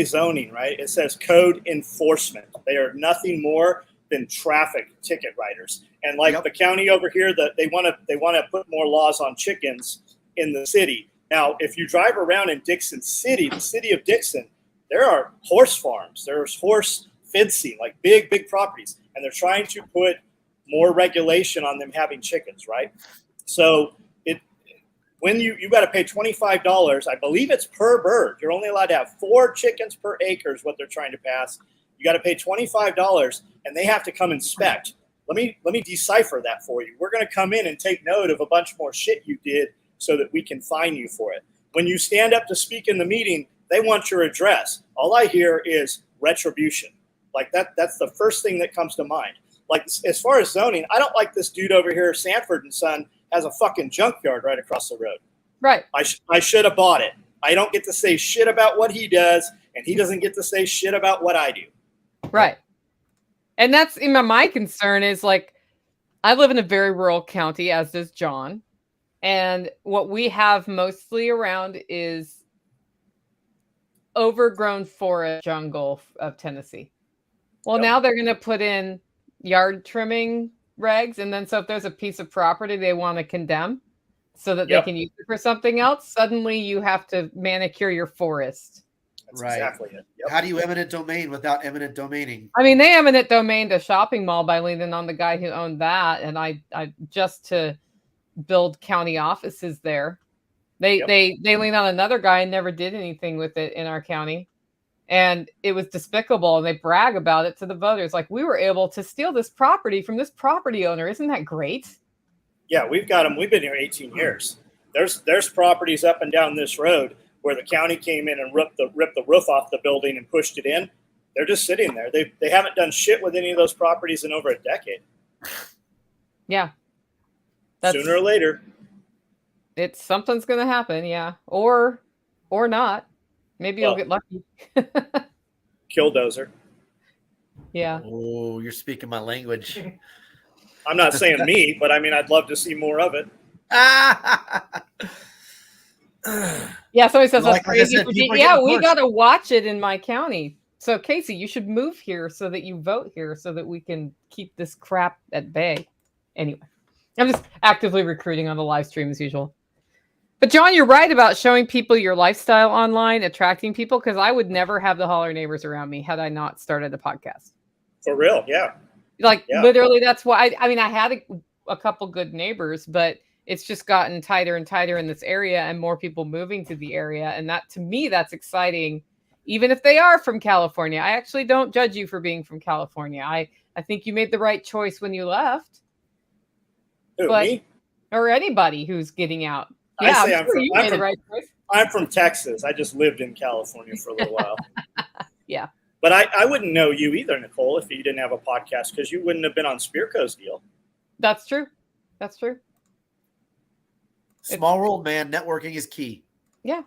zoning, right? It says code enforcement. They are nothing more than traffic ticket writers. And like the county over here, that they want to put more laws on chickens in the city. Now, if you drive around in Dixon City, the city of Dixon, there are horse farms. There's horse fencing, like big properties, and they're trying to put more regulation on them having chickens, right? So when you got to pay $25, I believe it's per bird. You're only allowed to have 4 chickens per acre is what they're trying to pass. You got to pay $25, and they have to come inspect. Let me decipher that for you. We're going to come in and take note of a bunch more shit you did so that we can fine you for it. When you stand up to speak in the meeting, they want your address. All I hear is retribution. Like that's the first thing that comes to mind. Like, as far as zoning, I don't like this dude over here, Sanford and Son, has a fucking junkyard right across the road. Right. I should have bought it. I don't get to say shit about what he does, and he doesn't get to say shit about what I do. Right. And that's my concern is, like, I live in a very rural county, as does John. And what we have mostly around is overgrown forest jungle of Tennessee. Well, now they're going to put in yard trimming regs, and then so if there's a piece of property they want to condemn so that they can use it for something else, suddenly you have to manicure your forest. That's exactly it. How do you eminent domain without eminent domaining? I mean, they eminent domained a shopping mall by leaning on the guy who owned that, and I just to build county offices there. They leaned on another guy and never did anything with it in our county. And it was despicable, and they brag about it to the voters. Like, we were able to steal this property from this property owner. Isn't that great? Yeah, we've got them. We've been here 18 years. There's properties up and down this road where the county came in and ripped the roof off the building and pushed it in. They're just sitting there. They haven't done shit with any of those properties in over a decade. Yeah. Sooner or later. Something's going to happen. Yeah. Or not. Maybe you'll get lucky. Killdozer. Yeah. Oh, you're speaking my language. I'm not saying me, but I mean, I'd love to see more of it. Yeah, somebody says Like that's I crazy. said, people are Yeah, getting we pushed. got to watch it in my county. So, Casey, you should move here so that you vote here so that we can keep this crap at bay. Anyway, I'm just actively recruiting on the live stream as usual. But, John, you're right about showing people your lifestyle online, attracting people, because I would never have the holler neighbors around me had I not started a podcast. For real, yeah. Like, literally, that's why. I mean, I had a couple good neighbors, but it's just gotten tighter and tighter in this area and more people moving to the area. And that, to me, that's exciting. Even if they are from California, I actually don't judge you for being from California. I think you made the right choice when you left. Who, me? Or anybody who's getting out. Yeah, I'm sure you made the right choice. I'm from Texas. I just lived in California for a little while. Yeah. But I wouldn't know you either, Nicole, if you didn't have a podcast, because you wouldn't have been on Spearco's deal. That's true. That's true. Small world, man. Networking is key. Yeah.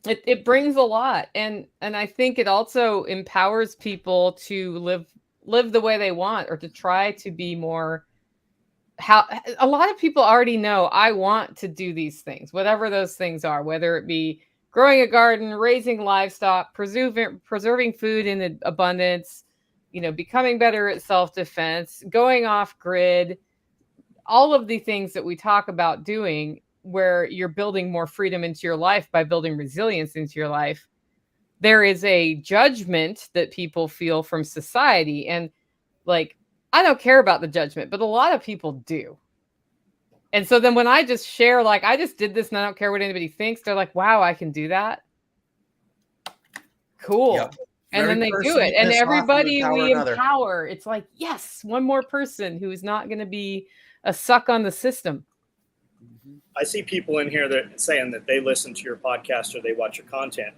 It brings a lot. And I think it also empowers people to live the way they want, or to try to be more. How a lot of people already know I want to do these things, whatever those things are, whether it be growing a garden, raising livestock, preserving food in abundance, becoming better at self-defense, going off grid, all of the things that we talk about doing, where you're building more freedom into your life by building resilience into your life. There is a judgment that people feel from society. And like, I don't care about the judgment, but a lot of people do. And so then when I just share, like, I just did this and I don't care what anybody thinks, they're like, wow, I can do that. Cool. Yep. And then they do it. And everybody we empower. It's like, yes, one more person who's not going to be a suck on the system. I see people in here that saying that they listen to your podcast or they watch your content.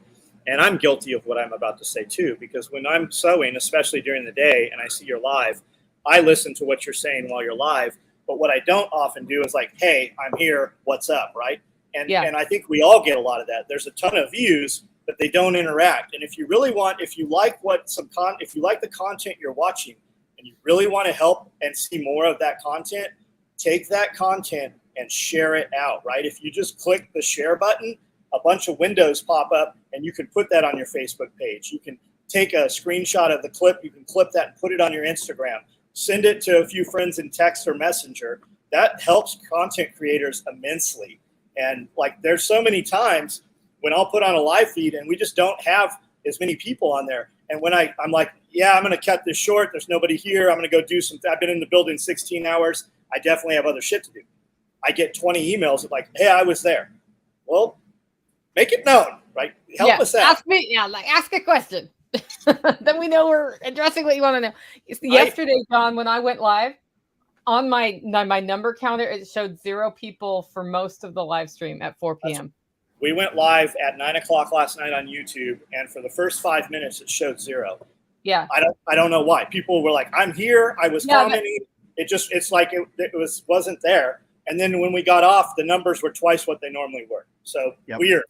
And I'm guilty of what I'm about to say too, because when I'm sewing, especially during the day, and I see you're live, I listen to what you're saying while you're live. But what I don't often do is like, hey, I'm here. What's up? Right. And I think we all get a lot of that. There's a ton of views, but they don't interact. And if you really want, if you like the content you're watching and you really want to help and see more of that content, take that content and share it out. Right. If you just click the share button, a bunch of windows pop up and you can put that on your Facebook page. You can take a screenshot of the clip. You can clip that and put it on your Instagram. Send it to a few friends in text or messenger. That helps content creators immensely. And like, there's so many times when I'll put on a live feed and we just don't have as many people on there. And when I'm like, yeah, I'm going to cut this short. There's nobody here. I'm going to go do something. I've been in the building 16 hours. I definitely have other shit to do. I get 20 emails like, hey, I was there. Well, make it known, right? Help us out. Ask a question. Then we know we're addressing what you want to know. Yesterday, John, when I went live, on my number counter, it showed 0 people for most of the live stream at 4 p.m. We went live at 9 o'clock last night on YouTube, and for the first 5 minutes, it showed 0. Yeah. I don't know why. People were like, I'm here. I was commenting. It's like it wasn't there. And then when we got off, the numbers were twice what they normally were. So weird.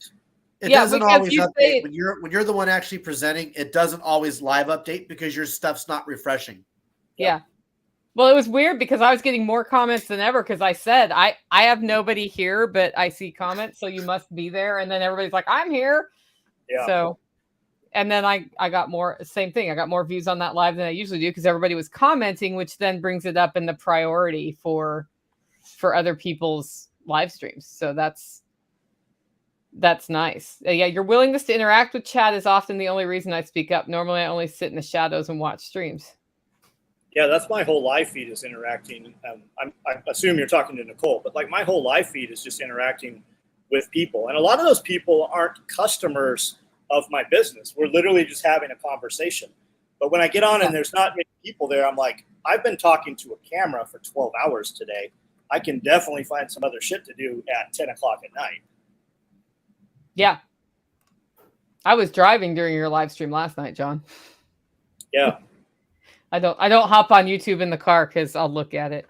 It doesn't always update. When you're the one actually presenting, it doesn't always live update because your stuff's not refreshing. Yeah. Well, it was weird because I was getting more comments than ever because I said, I have nobody here, but I see comments, so you must be there. And then everybody's like, I'm here. Yeah. So, and then I got more, same thing. I got more views on that live than I usually do because everybody was commenting, which then brings it up in the priority for other people's live streams. So that's nice. Yeah, your willingness to interact with chat is often the only reason I speak up. Normally, I only sit in the shadows and watch streams. Yeah, that's my whole live feed is interacting. I assume you're talking to Nicole, but like my whole live feed is just interacting with people. And a lot of those people aren't customers of my business. We're literally just having a conversation. But when I get on and there's not many people there, I'm like, I've been talking to a camera for 12 hours today. I can definitely find some other shit to do at 10 o'clock at night. Yeah. I was driving during your live stream last night, John. Yeah. I don't hop on YouTube in the car because I'll look at it.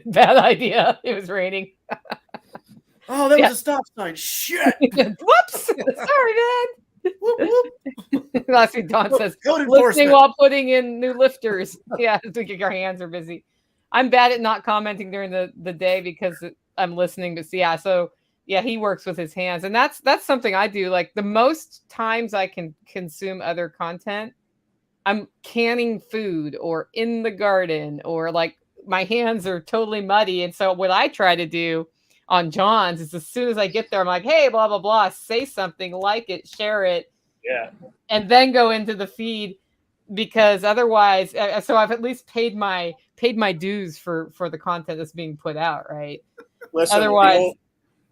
Bad idea. It was raining. Oh, that was a stop sign. Shit. Whoops. Sorry, man. Whoop, whoop. Last week, Dawn says, Code listening enforcement. while putting in new lifters. Yeah, our hands are busy. I'm bad at not commenting during the day because I'm listening. But yeah, so yeah, he works with his hands, and that's something I do. Like the most times I can consume other content, I'm canning food or in the garden, or like my hands are totally muddy. And so what I try to do on John's is as soon as I get there, I'm like, hey, blah, blah, blah, say something, like it, share it. Yeah. And then go into the feed, because otherwise, so I've at least paid my dues for the content that's being put out, right? Listen, Otherwise,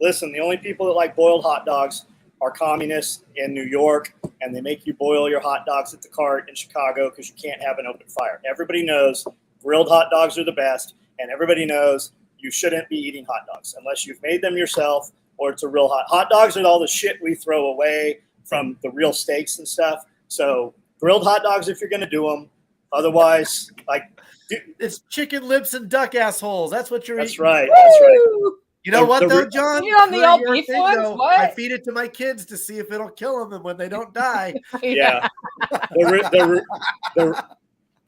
the only people that like boiled hot dogs are communists in New York, and they make you boil your hot dogs at the cart in Chicago because you can't have an open fire. Everybody knows grilled hot dogs are the best, and everybody knows you shouldn't be eating hot dogs unless you've made them yourself or it's a real hot dogs are all the shit we throw away from the real steaks and stuff. So grilled hot dogs if you're going to do them. Otherwise, like it's chicken lips and duck assholes. That's what you're eating. That's right. That's right. You know what though, John? You on the For old your beef thing, ones? though, What? I feed it to my kids to see if it'll kill them, and when they don't die. Yeah.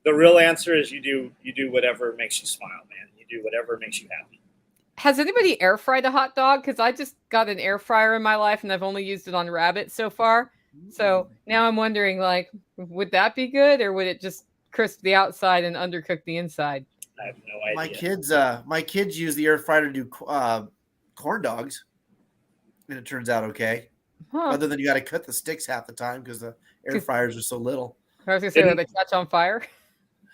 The real answer is you do whatever makes you smile, man. You do whatever makes you happy. Has anybody air fried a hot dog? Because I just got an air fryer in my life, and I've only used it on rabbit so far. So now I'm wondering, like, would that be good, or would it just crisp the outside and undercook the inside? I have no idea. My kids use the air fryer to do corn dogs, and it turns out okay. Huh. Other than you got to cut the sticks half the time because the air fryers are so little. I was gonna say, would they catch on fire?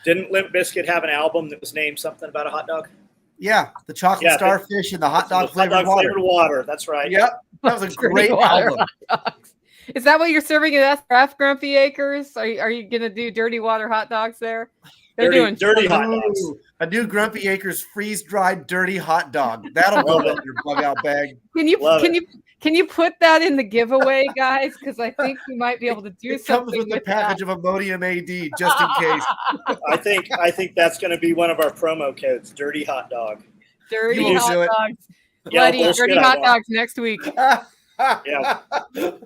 Didn't Limp Bizkit have an album that was named something about a hot dog? Yeah, the chocolate starfish and the hot dog flavored water. That's right. Yep, that was a great album. Is that what you're serving at SRF, Grumpy Acres? Are you gonna do dirty water hot dogs there? They're doing dirty hot dogs. A new Grumpy Acres freeze dried dirty hot dog. That'll go in your bug out bag. Can you put that in the giveaway, guys? Because I think we might be able to do something. Comes with a package of Imodium AD just in case. I think that's going to be one of our promo codes. Dirty hot dog. Dirty hot dogs. Yeah, dirty hot dogs next week. Yeah,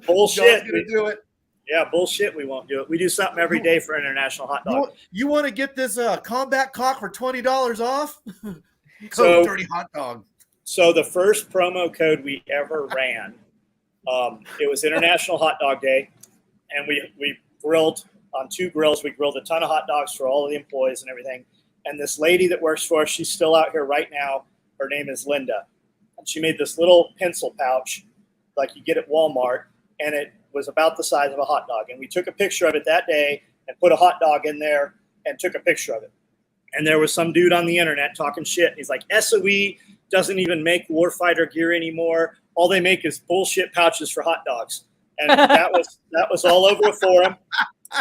bullshit. Gonna do it. Yeah, bullshit. We won't do it. We do something every day for International Hot Dog. You want to get this combat cock for $20 off? So dirty hot dog. So the first promo code we ever ran, it was International Hot Dog Day, and we grilled on 2 grills. We grilled a ton of hot dogs for all of the employees and everything. And this lady that works for us, she's still out here right now. Her name is Linda, and she made this little pencil pouch like you get at Walmart, and it was about the size of a hot dog. And we took a picture of it that day and put a hot dog in there and took a picture of it. And there was some dude on the internet talking shit. He's like, SOE doesn't even make warfighter gear anymore. All they make is bullshit pouches for hot dogs. And that was all over the forum.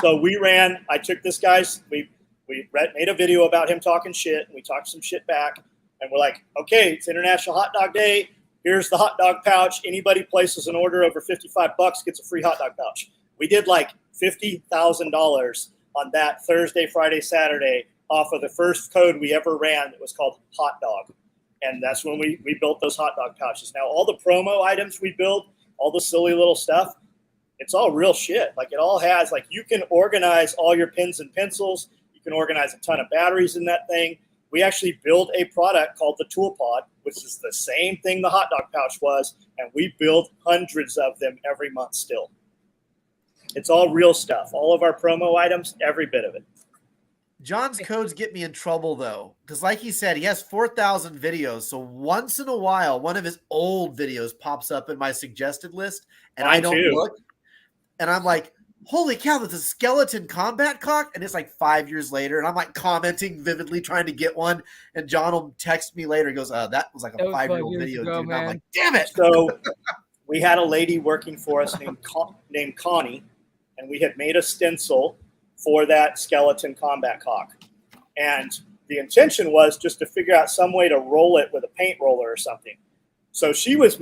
So I took this guy's, we made a video about him talking shit, and we talked some shit back. And we're like, okay, it's International Hot Dog Day. Here's the hot dog pouch. Anybody places an order over $55 gets a free hot dog pouch. We did like $50,000 on that Thursday, Friday, Saturday off of the first code we ever ran that was called Hot Dog. And that's when we built those hot dog pouches. Now, all the promo items we build, all the silly little stuff, it's all real shit. Like, it all has, like, you can organize all your pens and pencils. You can organize a ton of batteries in that thing. We actually build a product called the Tool Pod, which is the same thing the hot dog pouch was, and we build hundreds of them every month still. It's all real stuff. All of our promo items, every bit of it. John's codes get me in trouble, though, because like he said, he has 4,000 videos. So once in a while, one of his old videos pops up in my suggested list, and I don't look. And I'm like, holy cow, that's a skeleton combat cock. And it's like 5 years later, and I'm like commenting vividly trying to get one. And John will text me later. He goes, that was like a 5-year-old video, dude. And I'm like, damn it. So we had a lady working for us named Connie, and we had made a stencil for that skeleton combat cock. And the intention was just to figure out some way to roll it with a paint roller or something. So she was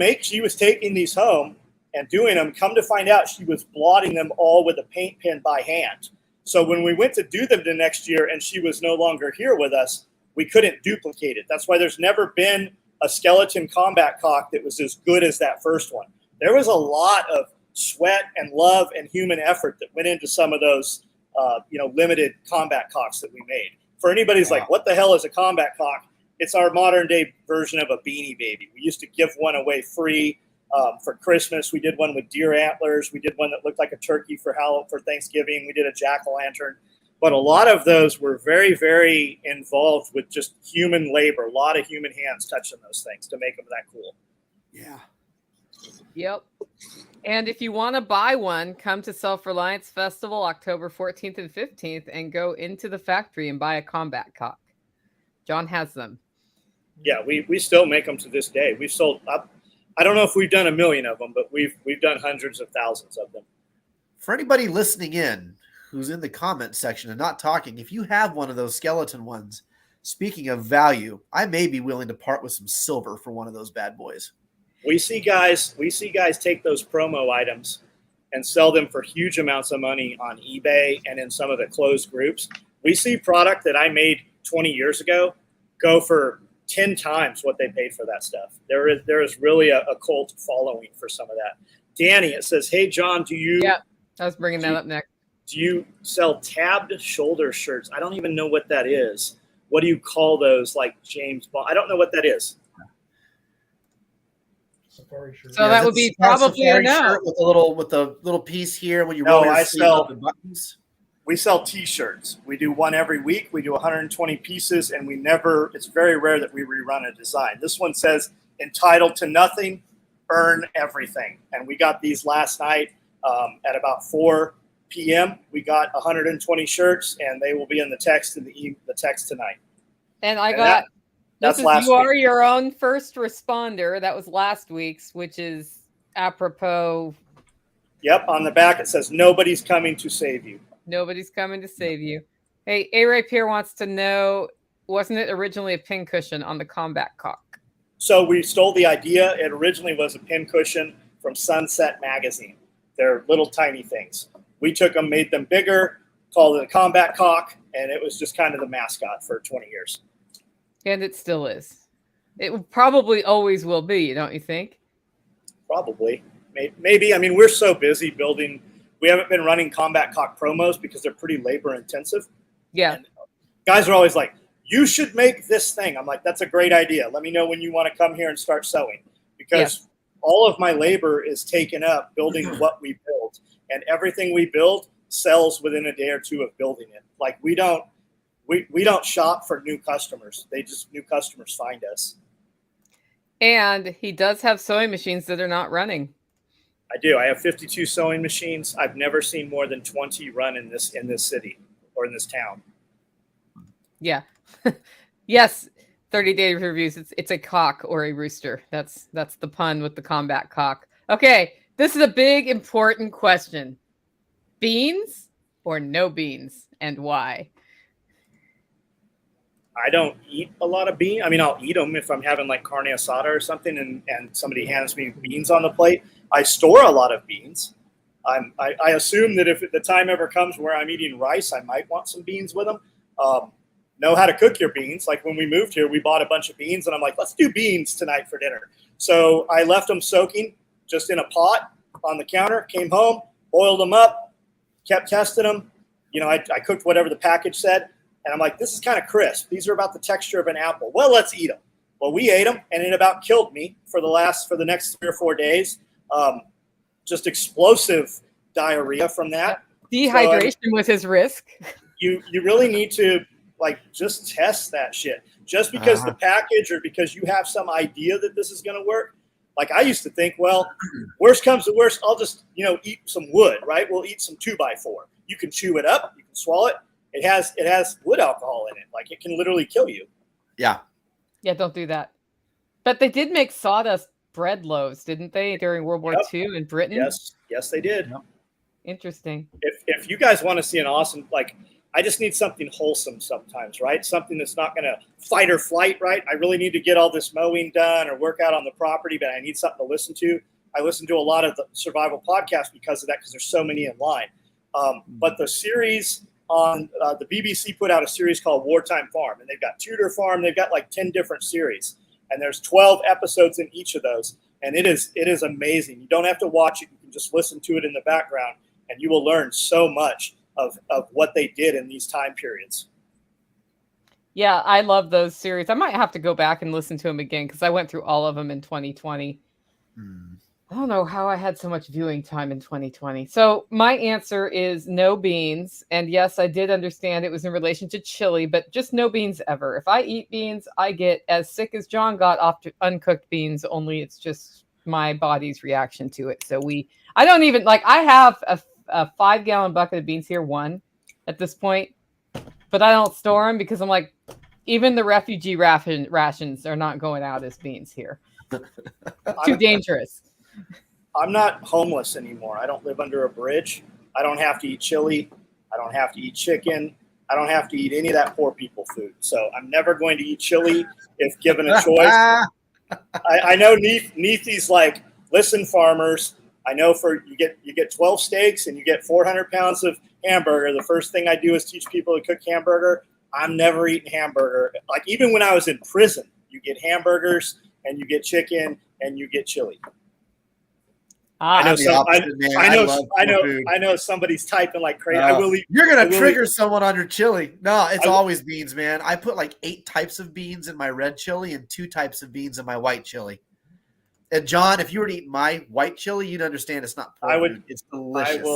taking these home and doing them. Come to find out, she was blotting them all with a paint pen by hand. So when we went to do them the next year and she was no longer here with us, we couldn't duplicate it. That's why there's never been a skeleton combat cock that was as good as that first one. There was a lot of sweat and love and human effort that went into some of those, limited combat cocks that we made. For anybody who's like, what the hell is a combat cock? It's our modern day version of a Beanie Baby. We used to give one away free for Christmas. We did one with deer antlers. We did one that looked like a turkey for Thanksgiving. We did a jack-o'-lantern. But a lot of those were very, very involved with just human labor, a lot of human hands touching those things to make them that cool. Yeah. Yep. And if you want to buy one, come to SelfReliance Festival October 14th and 15th and go into the factory and buy a combat cock. John has them. Yeah, we still make them to this day. We've sold up. I don't know if we've done 1 million of them, but we've done hundreds of thousands of them. For anybody listening in who's in the comment section and not talking, if you have one of those skeleton ones, speaking of value, I may be willing to part with some silver for one of those bad boys. We see guys take those promo items and sell them for huge amounts of money on eBay and in some of the closed groups. We see product that I made 20 years ago go for 10 times what they paid for that stuff. There is really a cult following for some of that. Danny, it says, hey, John, Yeah, I was bringing that up next. Do you sell tabbed shoulder shirts? I don't even know what that is. What do you call those, like James Bond? I don't know what that is. Safari shirt. So that would be probably a no. With the little piece here when you No, roll your I sleeve up sell- the buttons. We sell T-shirts. We do one every week. We do 120 pieces, and it's very rare that we rerun a design. This one says, entitled to nothing, earn everything. And we got these last night at about 4 p.m. We got 120 shirts, and they will be in the text tonight. And I got that's this is last you are week. your own first responder. That was last week's, which is apropos. Yep, on the back it says, nobody's coming to save you. Nobody's coming to save you. Hey, A-Ray Pierre wants to know, wasn't it originally a pincushion on the combat cock? So we stole the idea. It originally was a pincushion from Sunset Magazine. They're little tiny things. We took them, made them bigger, called it a combat cock, and it was just kind of the mascot for 20 years. And it still is. It probably always will be, don't you think? Probably. Maybe. I mean, we're so busy building. We haven't been running combat cock promos because they're pretty labor intensive. Yeah. And guys are always like, you should make this thing. I'm like, that's a great idea. Let me know when you want to come here and start sewing, because all of my labor is taken up building what we build, and everything we build sells within a day or two of building it. Like we don't shop for new customers. New customers find us. And he does have sewing machines that are not running. I do. I have 52 sewing machines. I've never seen more than 20 run in this city or in this town. Yeah. Yes. 30-day reviews. It's a cock or a rooster. That's the pun with the combat cock. Okay. This is a big, important question. Beans or no beans, and why? I don't eat a lot of beans. I mean, I'll eat them if I'm having like carne asada or something and somebody hands me beans on the plate. I store a lot of beans. I assume that if the time ever comes where I'm eating rice, I might want some beans with them. Know how to cook your beans. Like when we moved here, we bought a bunch of beans, and I'm like, let's do beans tonight for dinner. So I left them soaking just in a pot on the counter, came home, boiled them up, kept testing them. I cooked whatever the package said. And I'm like, this is kind of crisp. These are about the texture of an apple. Well, let's eat them. Well, we ate them, and it about killed me for the next 3 or 4 days. Just explosive diarrhea from that. Dehydration was his risk. You really need to just test that shit. Just because the package or because you have some idea that this is going to work. Like I used to think, well, worst comes to worst, I'll just eat some wood, right? We'll eat some 2x4. You can chew it up, you can swallow it. It has wood alcohol in it. Like it can literally kill you. Yeah. Yeah, don't do that. But they did make sawdust bread loaves, didn't they, during World War II in Britain? Yes, they did. Interesting. If you guys want to see an awesome, I just need something wholesome sometimes, right? Something that's not going to fight or flight, right? I really need to get all this mowing done or work out on the property, but I need something to listen to. I listen to a lot of the survival podcasts because of that, because there's so many in line. But the series on the BBC put out a series called Wartime Farm, and they've got Tudor Farm. They've got like 10 different series, and there's 12 episodes in each of those. And it is amazing. You don't have to watch it. You can just listen to it in the background, and you will learn so much of what they did in these time periods. Yeah, I love those series. I might have to go back and listen to them again because I went through all of them in 2020. I don't know how I had so much viewing time in 2020. So my answer is no beans. And yes, I did understand it was in relation to chili, but just no beans ever. If I eat beans, I get as sick as John got off uncooked beans, only it's just my body's reaction to it. So I don't even I have a 5-gallon bucket of beans here, one at this point, but I don't store them because I'm like, even the refugee rations are not going out as beans here. Too dangerous. I'm not homeless anymore. I don't live under a bridge. I don't have to eat chili. I don't have to eat chicken. I don't have to eat any of that poor people food. So I'm never going to eat chili if given a choice. I know Neethy's like, listen, farmers, I know you get 12 steaks and you get 400 pounds of hamburger. The first thing I do is teach people to cook hamburger. I'm never eating hamburger. Like even when I was in prison, you get hamburgers and you get chicken and you get chili. I know somebody's typing like crazy. I will eat. You're gonna trigger someone on your chili. No, it's always beans, man. I put like 8 types of beans in my red chili and 2 types of beans in my white chili. And John, if you were to eat my white chili, you'd understand it's not pork food. It's delicious.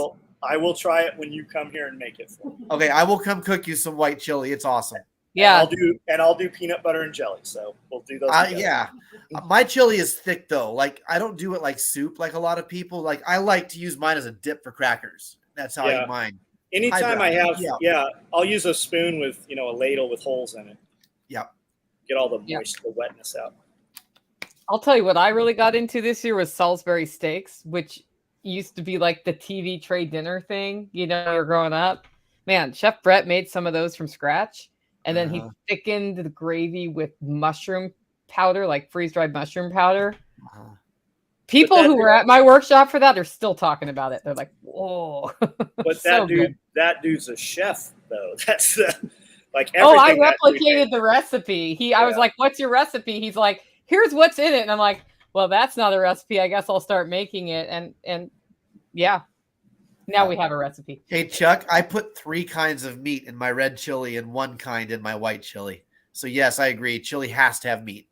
I will try it when you come here and make it for me. Okay, I will come cook you some white chili. It's awesome. Yeah, I'll do peanut butter and jelly. So we'll do those. Yeah, my chili is thick though. Like I don't do it like soup, like a lot of people. Like I like to use mine as a dip for crackers. That's how I eat mine. Anytime I have, I'll use a spoon with a ladle with holes in it. Yep. Get all the the wetness out. I'll tell you what I really got into this year was Salisbury steaks, which used to be like the TV tray dinner thing. You're growing up. Man, Chef Brett made some of those from scratch. And then he thickened the gravy with mushroom powder, like freeze-dried mushroom powder. People who were at my workshop for that are still talking about it. They're like, whoa. But that dude's a chef, though. That's like everything. Oh, I replicated the recipe. I was like, what's your recipe? He's like, here's what's in it. And I'm like, well, that's not a recipe. I guess I'll start making it. And yeah. Now we have a recipe. Hey, Chuck, I put 3 kinds of meat in my red chili and 1 kind in my white chili. So, yes, I agree. Chili has to have meat.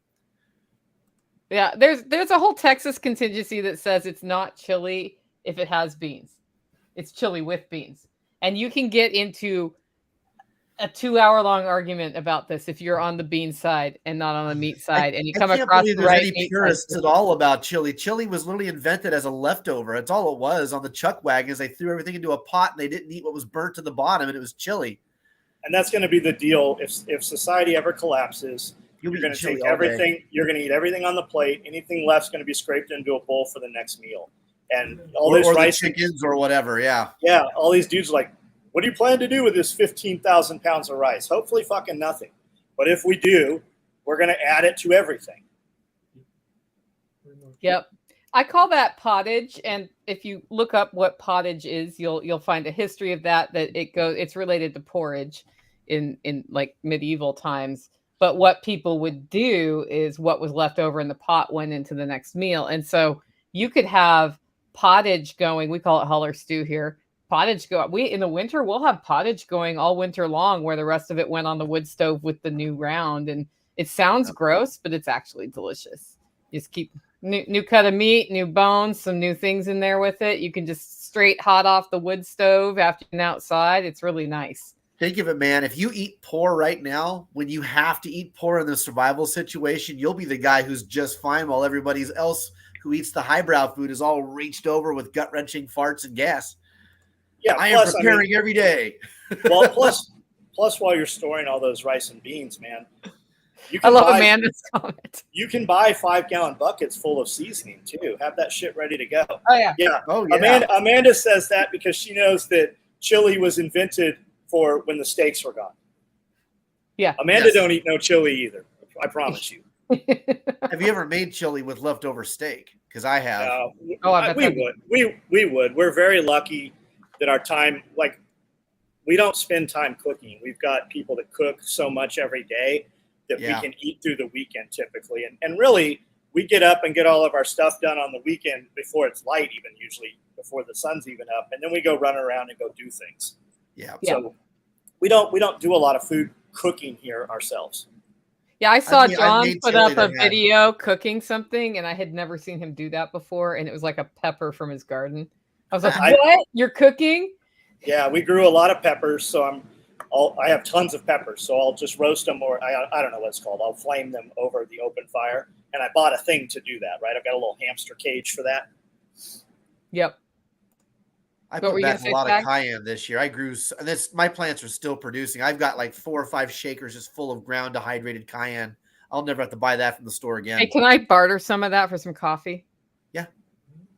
Yeah, there's a whole Texas contingency that says it's not chili if it has beans. It's chili with beans. And you can get into a 2-hour-long argument about this if you're on the bean side and not on the meat side, and you come across the right meat. Purists at all about chili. Chili was literally invented as a leftover. That's all it was. On the chuck wagons, they threw everything into a pot and they didn't eat what was burnt to the bottom, and it was chili. And that's going to be the deal. If society ever collapses, you're going to take everything. You're going to eat everything on the plate. Anything left's going to be scraped into a bowl for the next meal. And all this rice, chickens or whatever. Yeah. Yeah. All these dudes are like, what do you plan to do with this 15,000 pounds of rice? Hopefully fucking nothing. But if we do, we're going to add it to everything. Yep. I call that pottage. And if you look up what pottage is, you'll find a history of that it's related to porridge in like medieval times. But what people would do is what was left over in the pot went into the next meal. And so you could have pottage going. We call it holler stew here. Pottage in the winter, we'll have pottage going all winter long where the rest of it went on the wood stove with the new round. And it sounds gross, but it's actually delicious. Just keep new cut of meat, new bones, some new things in there with it. You can just straight hot off the wood stove after you're outside. It's really nice. Think of it, man. If you eat poor right now, when you have to eat poor in the survival situation, you'll be the guy who's just fine while everybody else who eats the highbrow food is all reached over with gut-wrenching farts and gas. Yeah, I am preparing every day. Well, plus while you're storing all those rice and beans, man, I love Amanda's comment. You can buy 5-gallon buckets full of seasoning too. Have that shit ready to go. Oh yeah. Yeah. Oh yeah. Amanda says that because she knows that chili was invented for when the steaks were gone. Yeah. Amanda don't eat no chili either. I promise you. Have you ever made chili with leftover steak? Because I have. We would. We're very lucky that our time, like, we don't spend time cooking. We've got people that cook so much every day that we can eat through the weekend typically. And really, we get up and get all of our stuff done on the weekend before it's light, even usually before the sun's even up. And then we go run around and go do things. Yeah. So we don't do a lot of food cooking here ourselves. Yeah, I saw John put up a video cooking something, and I had never seen him do that before. And it was like a pepper from his garden. I was like, "What? You're cooking?" Yeah, we grew a lot of peppers, so I have tons of peppers. So I'll just roast them, or I don't know what it's called. I'll flame them over the open fire, and I bought a thing to do that. Right, I've got a little hamster cage for that. Yep. I put back a lot of cayenne this year. I grew this. My plants are still producing. I've got like 4 or 5 shakers just full of ground dehydrated cayenne. I'll never have to buy that from the store again. Hey, can I barter some of that for some coffee? Yeah,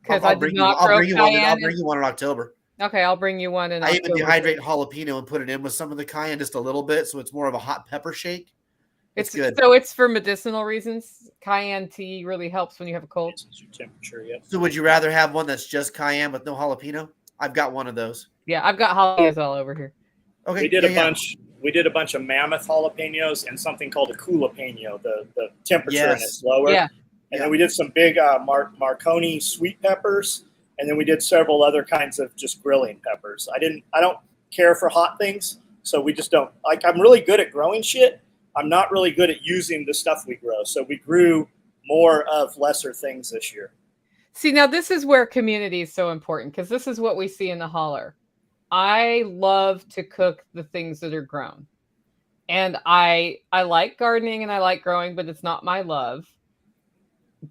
because I'll bring you one in October. Okay, I'll bring you one in October. I even dehydrate jalapeno and put it in with some of the cayenne just a little bit, so it's more of a hot pepper shake. It's good. So it's for medicinal reasons. Cayenne tea really helps when you have a cold. It's your temperature, yeah. So would you rather have one that's just cayenne with no jalapeno? I've got one of those. Yeah, I've got jalapenos all over here. Okay, we did a bunch. We did a bunch of mammoth jalapenos and something called a jalapeno. The temperature in it's lower. Yeah. And then we did some big Marconi sweet peppers, and then we did several other kinds of just grilling peppers. I don't care for hot things, so we just don't like. I'm really good at growing shit. I'm not really good at using the stuff we grow. So we grew more of lesser things this year. See, now this is where community is so important, because this is what we see in the holler. I love to cook the things that are grown. And I like gardening and I like growing, but it's not my love.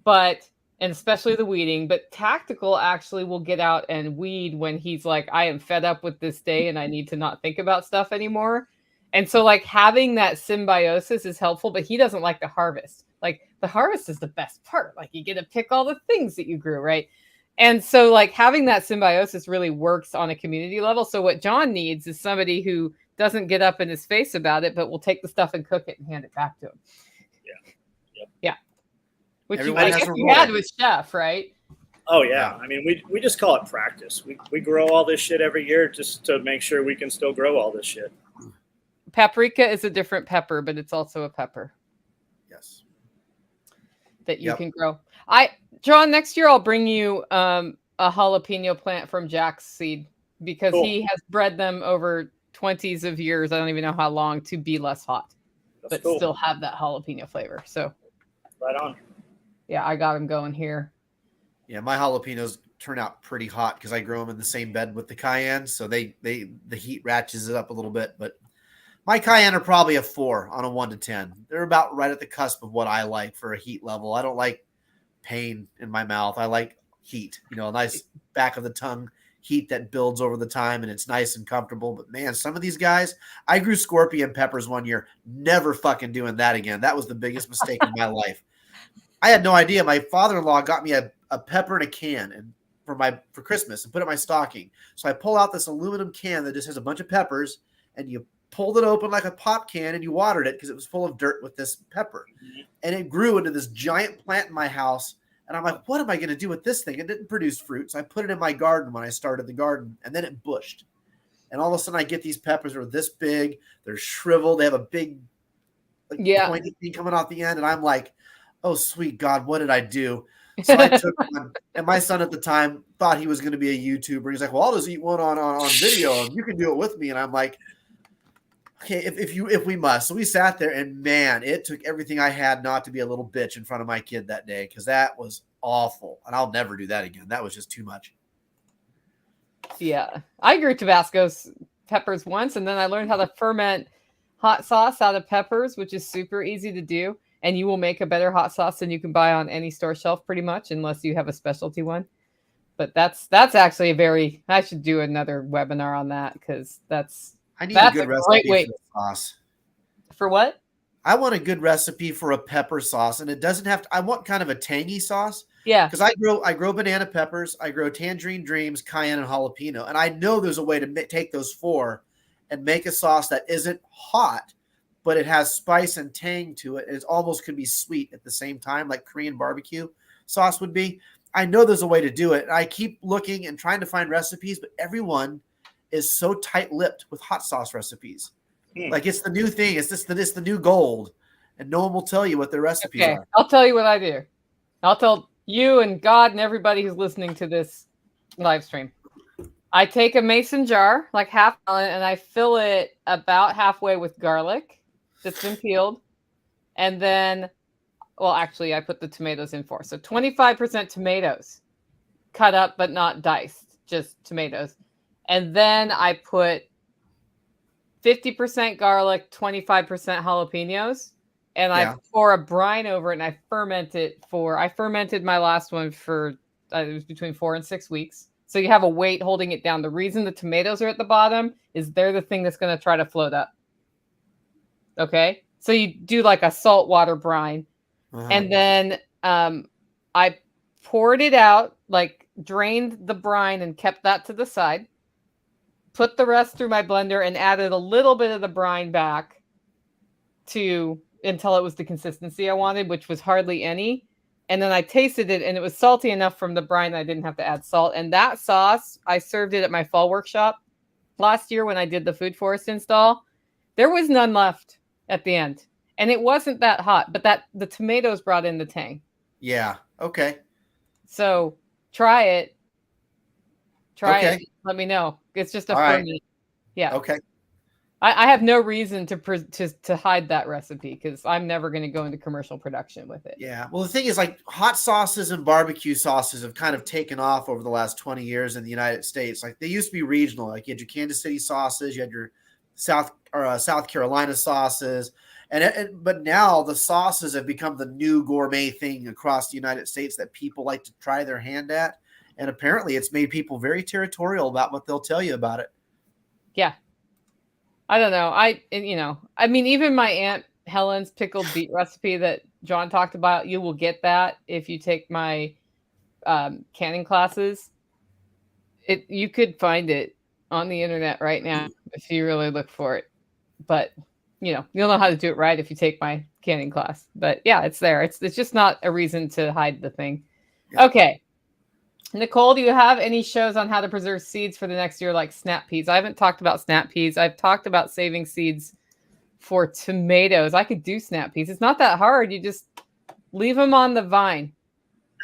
And especially the weeding, but Tactical actually will get out and weed when he's like, I am fed up with this day and I need to not think about stuff anymore. And so like having that symbiosis is helpful, but he doesn't like the harvest. Like the harvest is the best part. Like you get to pick all the things that you grew, right? And so like having that symbiosis really works on a community level. So what John needs is somebody who doesn't get up in his face about it, but will take the stuff and cook it and hand it back to him. Yeah. Yep. Yeah. Which I guess you had with Chef, right? Oh yeah. I mean, we just call it practice. We grow all this shit every year just to make sure we can still grow all this shit. Paprika is a different pepper, but it's also a pepper. Yes. That you can grow. John, next year I'll bring you a jalapeno plant from Jack's seed, because he has bred them over 20s of years. I don't even know how long, to be less hot, but still have that jalapeno flavor. So right on. Yeah, I got him going here. Yeah, my jalapenos turn out pretty hot because I grow them in the same bed with the cayenne, so the heat ratchets it up a little bit. But my cayenne are probably a 4 on a 1 to 10. They're about right at the cusp of what I like for a heat level. I don't like pain in my mouth. I like heat, a nice back of the tongue heat that builds over the time, and it's nice and comfortable. But man, some of these guys, I grew scorpion peppers one year, never fucking doing that again. That was the biggest mistake in my life. I had no idea. My father-in-law got me a pepper in a can and for Christmas and put it in my stocking. So I pull out this aluminum can that just has a bunch of peppers, and you pulled it open like a pop can and you watered it because it was full of dirt with this pepper. Mm-hmm. And it grew into this giant plant in my house. And I'm like, what am I going to do with this thing? It didn't produce fruit. So I put it in my garden when I started the garden, and then it bushed. And all of a sudden I get these peppers that are this big. They're shriveled. They have a big pointy thing coming off the end. And I'm like, oh, sweet God, what did I do? So I took one, and my son at the time thought he was going to be a YouTuber. He's like, well, I'll just eat one on video, and you can do it with me. And I'm like, okay, if we must. So we sat there, and man, it took everything I had not to be a little bitch in front of my kid that day, because that was awful. And I'll never do that again. That was just too much. Yeah. I grew Tabasco peppers once, and then I learned how to ferment hot sauce out of peppers, which is super easy to do. And you will make a better hot sauce than you can buy on any store shelf pretty much, unless you have a specialty one. But that's actually I should do another webinar on that, because I need a good recipe for the sauce. For what? I want a good recipe for a pepper sauce, and it doesn't have to. I want kind of a tangy sauce. Yeah. Because I grow banana peppers, I grow tangerine dreams, cayenne, and jalapeno, and I know there's a way to take those 4 and make a sauce that isn't hot, but it has spice and tang to it. It almost could be sweet at the same time, like Korean barbecue sauce would be. I know there's a way to do it. I keep looking and trying to find recipes, but everyone is so tight-lipped with hot sauce recipes. Like it's the new thing. It's the new gold, and no one will tell you what their recipes are. I'll tell you what I do. I'll tell you and God and everybody who's listening to this live stream. I take a mason jar, like half gallon, and I fill it about halfway with garlic that's been peeled. And then, well, actually, I put the tomatoes in for. So 25% tomatoes, cut up but not diced, just tomatoes. And then I put 50% garlic, 25% jalapenos. And I pour a brine over it, and I ferment it I fermented my last one for, it was between 4 and 6 weeks. So you have a weight holding it down. The reason the tomatoes are at the bottom is they're the thing that's going to try to float up. Okay? So you do like a saltwater brine. And then I poured it out, like drained the brine and kept that to the side. Put the rest through my blender and added a little bit of the brine back until it was the consistency I wanted, which was hardly any. And then I tasted it, and it was salty enough from the brine that I didn't have to add salt. And that sauce, I served it at my fall workshop last year when I did the food forest install. There was none left at the end. And it wasn't that hot, but the tomatoes brought in the tang. Yeah. Okay. So try it. Try it. Let me know. It's just a ferment. Yeah. Okay. I have no reason to hide that recipe because I'm never going to go into commercial production with it. Yeah. Well, the thing is, like, hot sauces and barbecue sauces have kind of taken off over the last 20 years in the United States. Like, they used to be regional. Like, you had your Kansas City sauces, you had your South Carolina sauces, but now the sauces have become the new gourmet thing across the United States that people like to try their hand at. And apparently, it's made people very territorial about what they'll tell you about it. Yeah. I don't know. I mean, even my Aunt Helen's pickled beet recipe that John talked about, you will get that if you take my canning classes. You could find it on the internet right now if you really look for it. But, you'll know how to do it right if you take my canning class. But yeah, it's there. It's just not a reason to hide the thing. Yeah. Okay. Nicole, do you have any shows on how to preserve seeds for the next year, like snap peas? I haven't talked about snap peas. I've talked about saving seeds for tomatoes. I could do snap peas. It's not that hard. You just leave them on the vine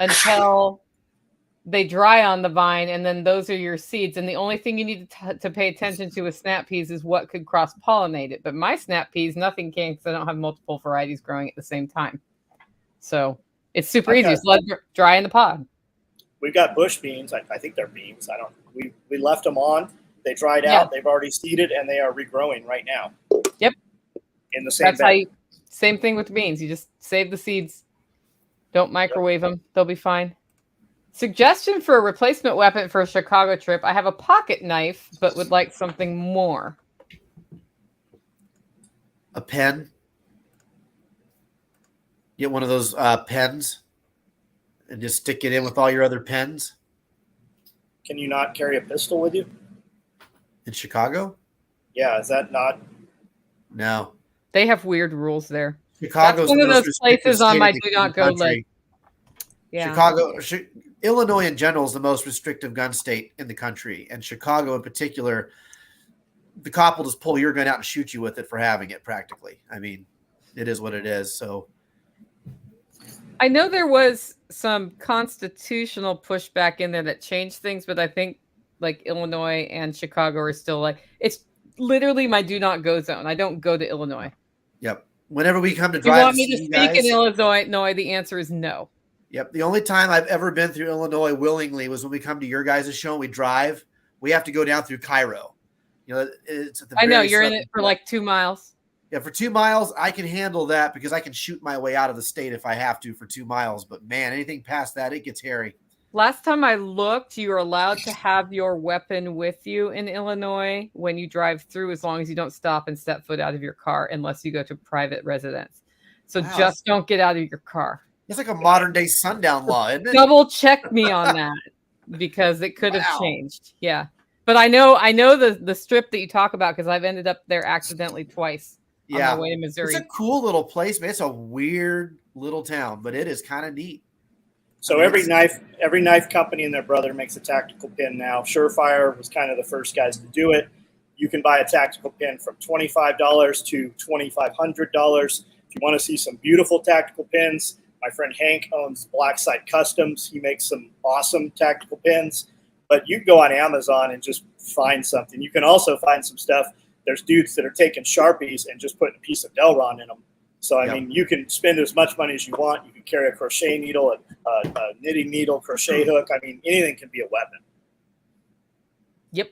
until they dry on the vine, and then those are your seeds. And the only thing you need to pay attention to with snap peas is what could cross-pollinate it. But my snap peas, nothing can because I don't have multiple varieties growing at the same time. So it's super easy. Just let it dry in the pod. We've got bush beans. I think they're beans. We left them on. They dried out. They've already seeded, and they are regrowing right now. Yep. In the same bed. Same thing with beans. You just save the seeds. Don't microwave them. They'll be fine. Suggestion for a replacement weapon for a Chicago trip. I have a pocket knife, but would like something more. A pen. Get one of those pens. And just stick it in with all your other pens. Can you not carry a pistol with you? In Chicago? Yeah, is that not? No. They have weird rules there. Chicago's one of those places on my do not go list. Yeah. Illinois in general is the most restrictive gun state in the country. And Chicago in particular, the cop will just pull your gun out and shoot you with it for having it practically. I mean, it is what it is. So I know there was some constitutional pushback in there that changed things, but I think like Illinois and Chicago are still like, it's literally my do not go zone. I don't go to Illinois. Yep. Whenever we come to drive, you want me to speak in Illinois? No, the answer is no. Yep. The only time I've ever been through Illinois willingly was when we come to your guys' show and we drive. We have to go down through Cairo. It's at the I know you're in it for like 2 miles. Yeah, for 2 miles, I can handle that because I can shoot my way out of the state if I have to for 2 miles. But man, anything past that, it gets hairy. Last time I looked, you are allowed to have your weapon with you in Illinois when you drive through, as long as you don't stop and step foot out of your car unless you go to private residence. So just don't get out of your car. It's like a modern day sundown law, isn't it? Double check me on that because it could have changed. Yeah. But I know the strip that you talk about because I've ended up there accidentally twice on my way to Missouri. It's a cool little place, man. It's a weird little town, but it is kind of neat. So every knife company and their brother makes a tactical pin now. Surefire was kind of the first guys to do it. You can buy a tactical pin from $25 to $2,500. If you want to see some beautiful tactical pins, my friend Hank owns Black Site Customs. He makes some awesome tactical pins. But you can go on Amazon and just find something. You can also find some stuff. There's dudes that are taking Sharpies and just putting a piece of Delron in them. So, I mean, you can spend as much money as you want. You can carry a crochet needle, a knitting needle, crochet hook. I mean, anything can be a weapon. Yep.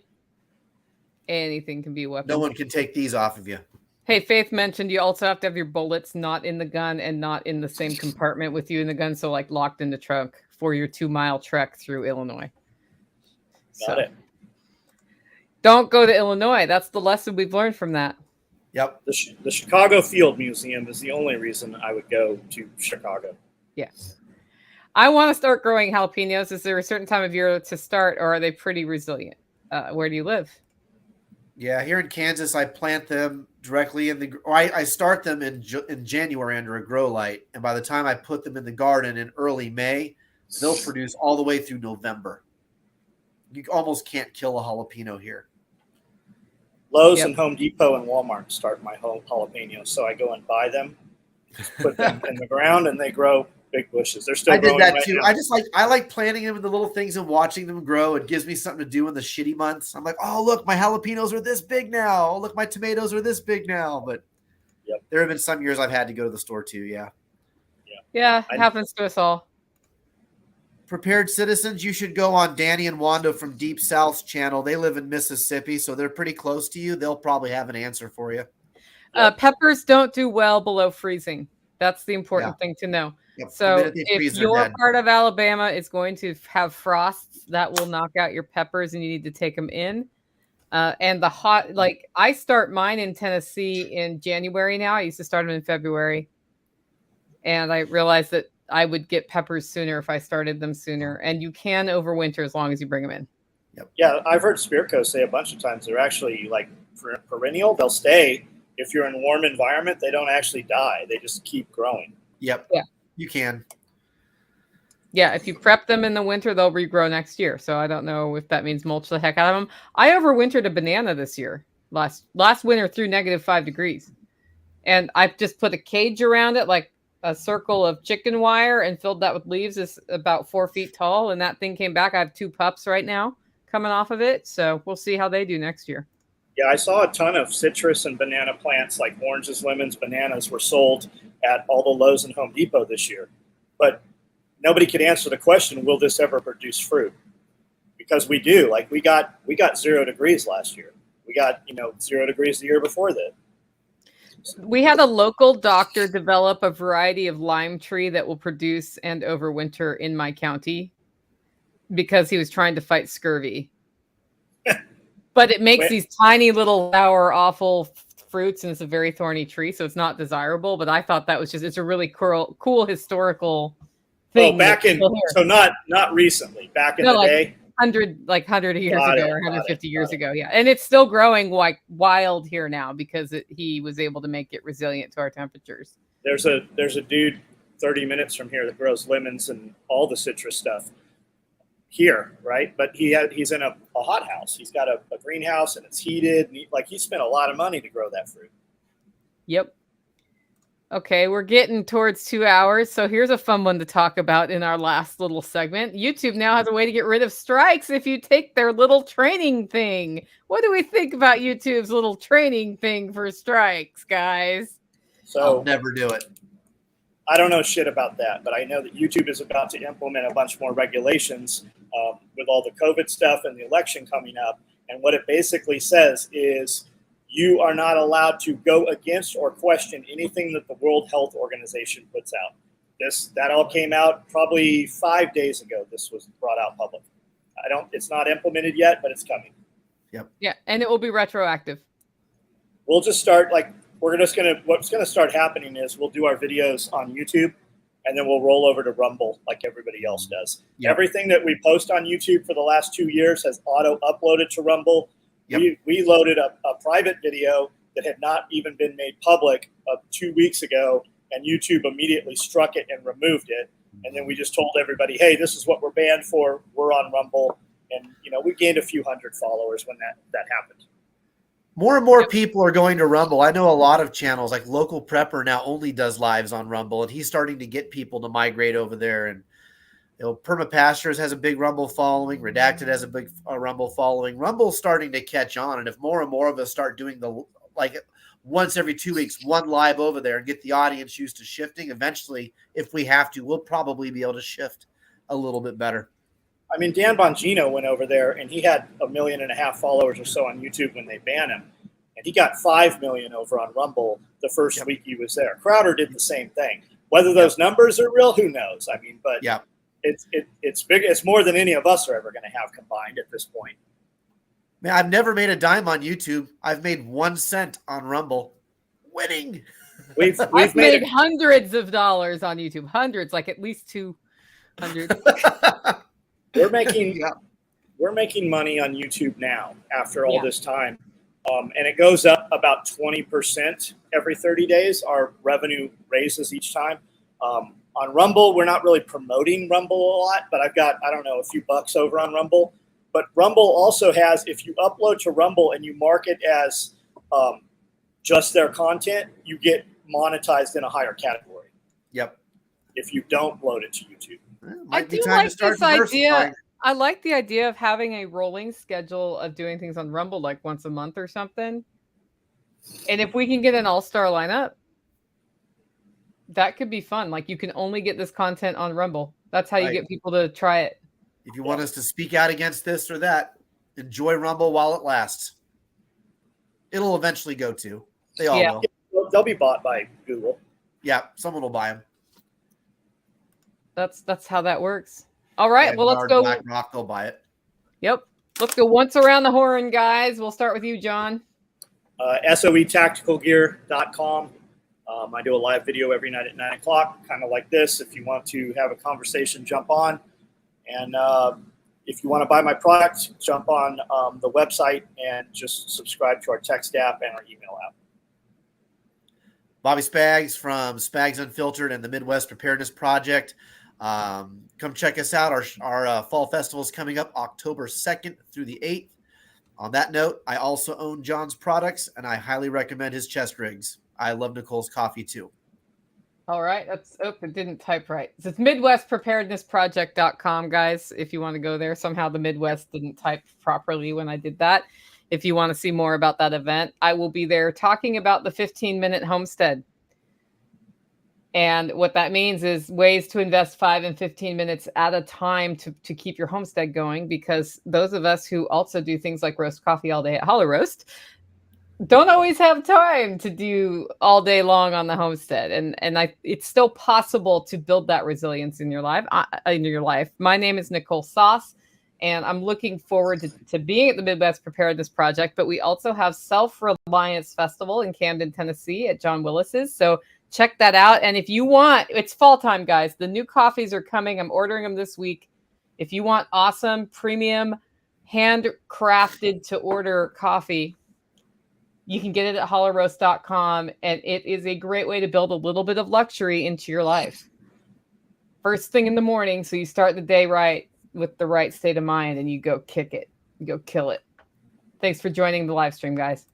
Anything can be a weapon. No one can take these off of you. Hey, Faith mentioned you also have to have your bullets not in the gun and not in the same compartment with you in the gun. So, like, locked in the trunk for your 2-mile trek through Illinois. Got it. Don't go to Illinois. That's the lesson we've learned from that. Yep. The Chicago Field Museum is the only reason I would go to Chicago. Yes. I want to start growing jalapenos. Is there a certain time of year to start, or are they pretty resilient? Where do you live? Yeah, here in Kansas, I plant them directly I start them in January under a grow light, and by the time I put them in the garden in early May, they'll produce all the way through November. You almost can't kill a jalapeno here. Lowe's and Home Depot and Walmart start my home jalapenos, so I go and buy them, just put them in the ground, and they grow big bushes. They're still growing. I did that too. Now. I like planting them in the little things and watching them grow. It gives me something to do in the shitty months. I'm like, oh look, my jalapenos are this big now. Oh look, my tomatoes are this big now. But there have been some years I've had to go to the store too. Yeah, it happens to us all. Prepared Citizens, you should go on Danny and Wanda from Deep South's channel. They live in Mississippi, so they're pretty close to you. They'll probably have an answer for you. Peppers don't do well below freezing. That's the important thing to know. Yep. So if your part of Alabama is going to have frosts, that will knock out your peppers and you need to take them in. And the hot, like I start mine in Tennessee in January now. I used to start them in February. And I realized that I would get peppers sooner if I started them sooner. And you can overwinter as long as you bring them in. Yep. Yeah, I've heard Spearco say a bunch of times they're actually like perennial. They'll stay. If you're in a warm environment, they don't actually die. They just keep growing. Yep. Yeah. You can. Yeah, if you prep them in the winter, they'll regrow next year. So I don't know if that means mulch the heck out of them. I overwintered a banana this year. Last winter through -5 degrees. And I just put a cage around it, like a circle of chicken wire, and filled that with leaves. It's about 4 feet tall. And that thing came back. I have 2 pups right now coming off of it. So we'll see how they do next year. Yeah, I saw a ton of citrus and banana plants like oranges, lemons, bananas were sold at all the Lowe's and Home Depot this year. But nobody could answer the question, will this ever produce fruit? Because we do. Like we got 0 degrees last year. We got, 0 degrees the year before that. We had a local doctor develop a variety of lime tree that will produce and overwinter in my county because he was trying to fight scurvy. But it makes these tiny little sour, awful fruits, and it's a very thorny tree, so it's not desirable. But I thought that was it's a really cool historical thing. Oh, so not recently, back in the day. 100 years ago or 150 years ago. Yeah. And it's still growing like wild here now because he was able to make it resilient to our temperatures. There's a dude 30 minutes from here that grows lemons and all the citrus stuff here, right? But he's in a hothouse. He's got a greenhouse and it's heated. And he spent a lot of money to grow that fruit. Yep. Okay, we're getting towards 2 hours, so here's a fun one to talk about in our last little segment. YouTube now has a way to get rid of strikes if you take their little training thing. What do we think about YouTube's little training thing for strikes, guys? So I'll never do it. I don't know shit about that, but I know that YouTube is about to implement a bunch more regulations with all the COVID stuff and the election coming up. And what it basically says is you are not allowed to go against or question anything that the World Health Organization puts out. That all came out probably 5 days ago. This was brought out public. It's not implemented yet, but it's coming. Yep. Yeah, and it will be retroactive. We'll just start what's going to start happening is we'll do our videos on YouTube and then we'll roll over to Rumble like everybody else does. Yep. Everything that we post on YouTube for the last 2 years has auto-uploaded to Rumble. Yep. We loaded a private video that had not even been made public 2 weeks ago, and YouTube immediately struck it and removed it. And then we just told everybody, hey, this is what we're banned for. We're on Rumble. And, we gained a few hundred followers when that happened. More and more people are going to Rumble. I know a lot of channels, like Local Prepper now only does lives on Rumble, and he's starting to get people to migrate over there. And Perma Pastures has a big Rumble following. Redacted has a big Rumble following. Rumble's starting to catch on, and if more and more of us start doing once every 2 weeks, one live over there and get the audience used to shifting, eventually, if we have to, we'll probably be able to shift a little bit better. I mean, Dan Bongino went over there, and he had 1.5 million followers or so on YouTube when they banned him. And he got 5 million over on Rumble the first week he was there. Crowder did the same thing. Whether those numbers are real, who knows? I mean, but it's big. It's more than any of us are ever going to have combined at this point. Man, I've never made a dime on YouTube. I've made 1 cent on Rumble. Winning. I've made hundreds of dollars on YouTube. Hundreds, like at least 200. We're making money on YouTube now after all this time. And it goes up about 20% every 30 days. Our revenue raises each time. On Rumble, we're not really promoting Rumble a lot, but I've got, a few bucks over on Rumble. But Rumble also has, if you upload to Rumble and you mark it as just their content, you get monetized in a higher category. Yep. If you don't load it to YouTube. I do like this idea. I like the idea of having a rolling schedule of doing things on Rumble like once a month or something. And if we can get an all-star lineup, that could be fun. Like you can only get this content on Rumble. That's how you get people to try it. If you want us to speak out against this or that, enjoy Rumble while it lasts. It'll eventually go to. They all will. They'll be bought by Google. Yeah, someone will buy them. That's how that works. All right, well, let's go. BlackRock, they'll buy it. Yep. Let's go once around the horn, guys. We'll start with you, John. SOEtacticalgear.com. I do a live video every night at 9 o'clock, kind of like this. If you want to have a conversation, jump on. And if you want to buy my product, jump on the website and just subscribe to our text app and our email app. Bobby Spags from Spags Unfiltered and the Midwest Preparedness Project. Come check us out. Our fall festival is coming up October 2nd through the 8th. On that note, I also own John's products, and I highly recommend his chest rigs. I love Nicole's coffee, too. All right. It didn't type right. It's MidwestPreparednessProject.com, guys, if you want to go there. Somehow the Midwest didn't type properly when I did that. If you want to see more about that event, I will be there talking about the 15-minute homestead. And what that means is ways to invest 5 and 15 minutes at a time to keep your homestead going, because those of us who also do things like roast coffee all day at Hollow Roast don't always have time to do all day long on the homestead. And it's still possible to build that resilience in your life. My name is Nicole Sauce, and I'm looking forward to being at the Midwest Preparedness Project. But we also have SelfReliance Festival in Camden, Tennessee at John Willis's. So check that out. And if you want, it's fall time, guys. The new coffees are coming. I'm ordering them this week. If you want awesome, premium, handcrafted to order coffee, you can get it at hollowroast.com. And it is a great way to build a little bit of luxury into your life. First thing in the morning, so you start the day right with the right state of mind, and you go kick it. You go kill it. Thanks for joining the live stream, guys.